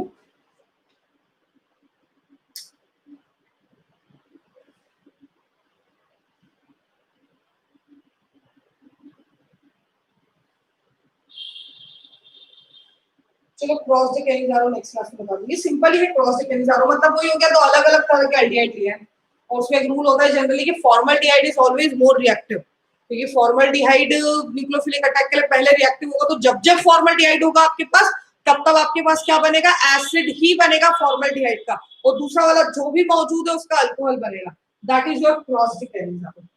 चलो cross the Cannizzaro next class में बता दूंगी। सिंपल ही है क्रॉस द कैनिजारो, मतलब वही हो गया, तो अलग अलग तरह के एल्डिहाइड लिए हैं और उसमें एक रूल होता है जनरली कि formaldehyde is always more reactive, क्योंकि फॉर्मल्डिहाइड न्यूक्लियोफिलिक अटैक के लिए पहले रिएक्टिव होगा, तो जब जब फॉर्मल्डिहाइड होगा आपके पास, तब तब आपके पास क्या बनेगा, एसिड ही बनेगा फॉर्मल्डिहाइड का, और दूसरा वाला जो भी मौजूद है उसका अल्कोहल बनेगा। That is your cross the Cannizzaro.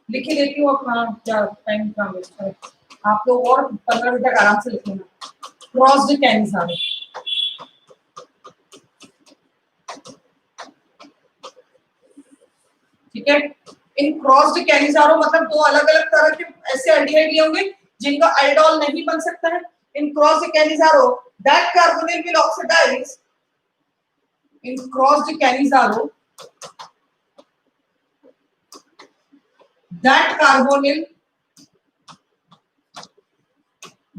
लिखी देती हूँ, अपना क्या टाइम का वेस्ट है, आप लोग और 15 मिनट तक आराम से लिख लेना। क्रॉस द कैनिजारो, ठीक है। इन क्रॉस्ड कैनिजारो मतलब दो अलग अलग तरह के ऐसे एल्डिहाइड लिए होंगे जिनका एल्डोल नहीं बन सकता है। In crossed Cannizzaro that carbonyl will oxidize, in crossed Cannizzaro that carbonyl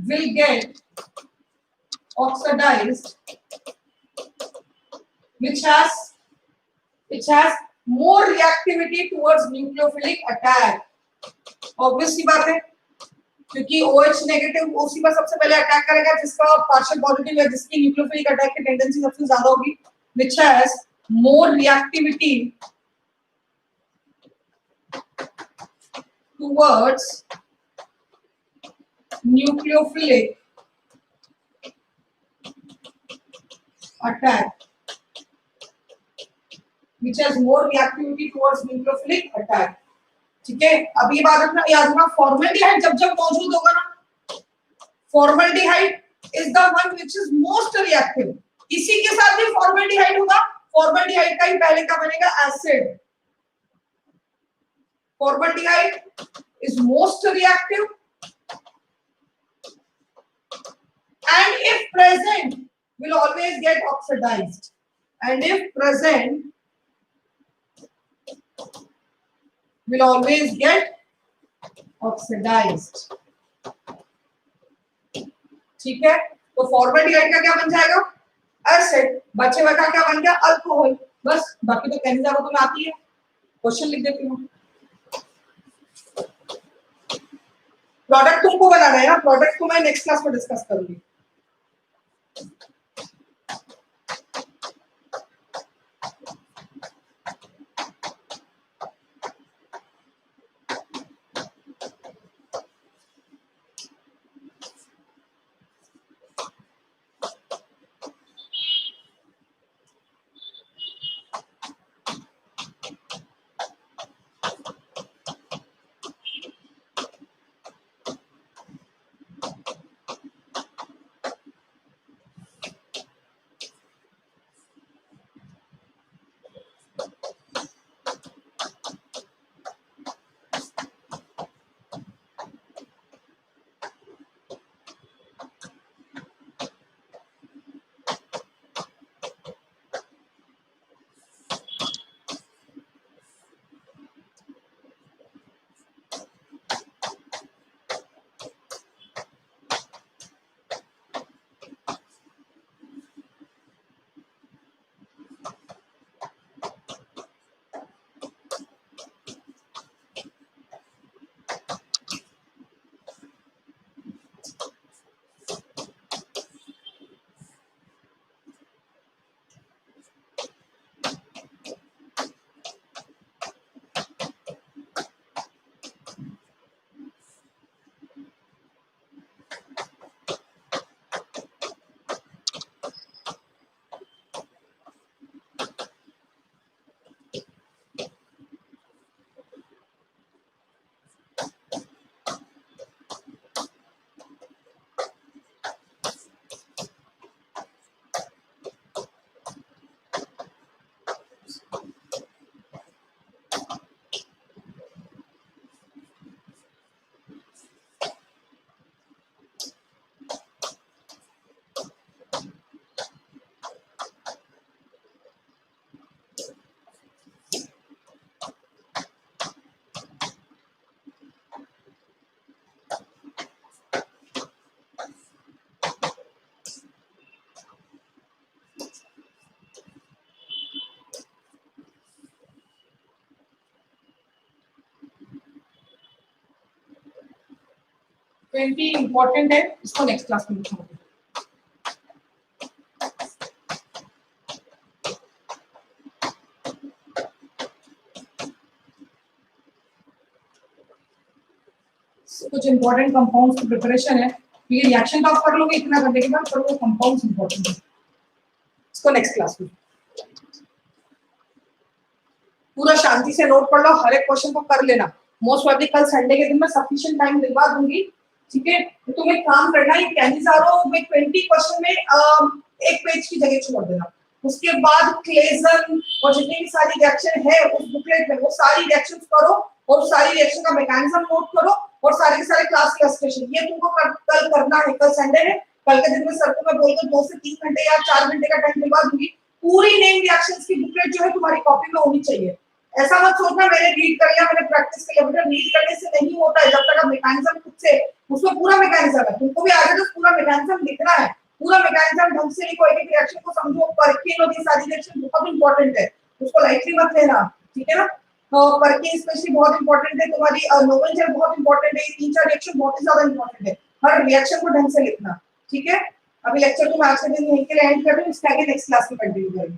will get oxidized, which has more reactivity towards nucleophilic attack। Obvious सी बात है, क्योंकि OH नेगेटिव उसी पर सबसे पहले अटैक करेगा जिसका पार्शियल पॉजिटिव है, जिसकी न्यूक्लियोफिलिक अटैक की टेंडेंसी सबसे ज्यादा होगी, which has more reactivity towards nucleophilic attack, which has more reactivity towards nucleophilic attack। ठीक है, अब ये बात रखना, याद रखना, फॉर्मल्डिहाइड जब जब मौजूद होगा ना, formaldehyde is the one which is most reactive. इसी के साथ भी फॉर्मल्डिहाइड होगा, फॉर्मल्डिहाइड का ही पहले का बनेगा acid. Formaldehyde is most reactive and if present will always get oxidized, and if present will always get oxidized। ठीक है, तो फॉर्मल्डिहाइड का क्या बन जाएगा, एसिड, बचे हुए का क्या बन गया, अल्कोहल। बस, बाकी तो कैनिजारो तो आती है, क्वेश्चन लिख देती हूँ। प्रोडक्ट तुमको बनाना है ना, प्रोडक्ट को मैं नेक्स्ट क्लास में डिस्कस करूंगी। 20 इंपॉर्टेंट है, इसको नेक्स्ट क्लास में लिखूंगा। कुछ इंपॉर्टेंट कंपाउंड्स की प्रिपरेशन है, ये रिएक्शन तो आप कर लोगे इतना करने के बाद, पर वो कंपाउंड्स इंपॉर्टेंट है, इसको नेक्स्ट क्लास में पूरा शांति से नोट कर लो, हर एक क्वेश्चन को कर लेना। मोस्ट प्रॉब्ली कल संडे के दिन मैं सफिशिएंट टाइम दिलवा दूंगी, ठीक है। तो तुम एक काम करना, ये कैंडिसारो में 20 क्वेश्चन में एक पेज की जगह छोड़ देना। उसके बाद क्लेजन और जितनी भी सारी रिएक्शन है उस बुकलेट में, वो सारी रिएक्शंस करो और सारी रिएक्शन का मैकेनिज्म नोट करो और सारे के सारे क्लास इलस्ट्रेशन, ये तुमको कल करना है। कल संडे है, कल के दिन में सर को मैं बोलकर 2 से 3 घंटे या 4 घंटे का टाइम दिलवा दूंगी। पूरी नेम रिएक्शंस की बुकलेट जो है तुम्हारी कॉपी में होनी चाहिए। ऐसा मत सोचना मैंने रीड कर लिया, मैंने प्रैक्टिस कर लिया, बेटा रीड करने से नहीं होता है। जब तक आप मैकेनिज्म खुद से, उसमें पूरा मैकेनिज्म है, तुमको भी आगे तो पूरा मैकेनिज्म लिखना है, पूरा मैकेनिज्म ढंग से लिखो, एक एक रिएक्शन को समझो, परखिए लो, ये सारी रिएक्शन बहुत इंपॉर्टेंट है, उसको लाइटली मत लेना, ठीक है ना। परखिए स्पेशली बहुत इंपॉर्टेंट है, तुम्हारी नोबल जेल बहुत इंपॉर्टेंट है, ये 3-4 रिएक्शन बहुत ही ज्यादा इंपॉर्टेंट है, हर रिएक्शन को ढंग से लिखना, ठीक है। अभी लेक्चर को मैं आज के दिन यहीं के लिए एंड कर रही हूँ, इसके आगे नेक्स्ट क्लास में कंटिन्यू करेंगे।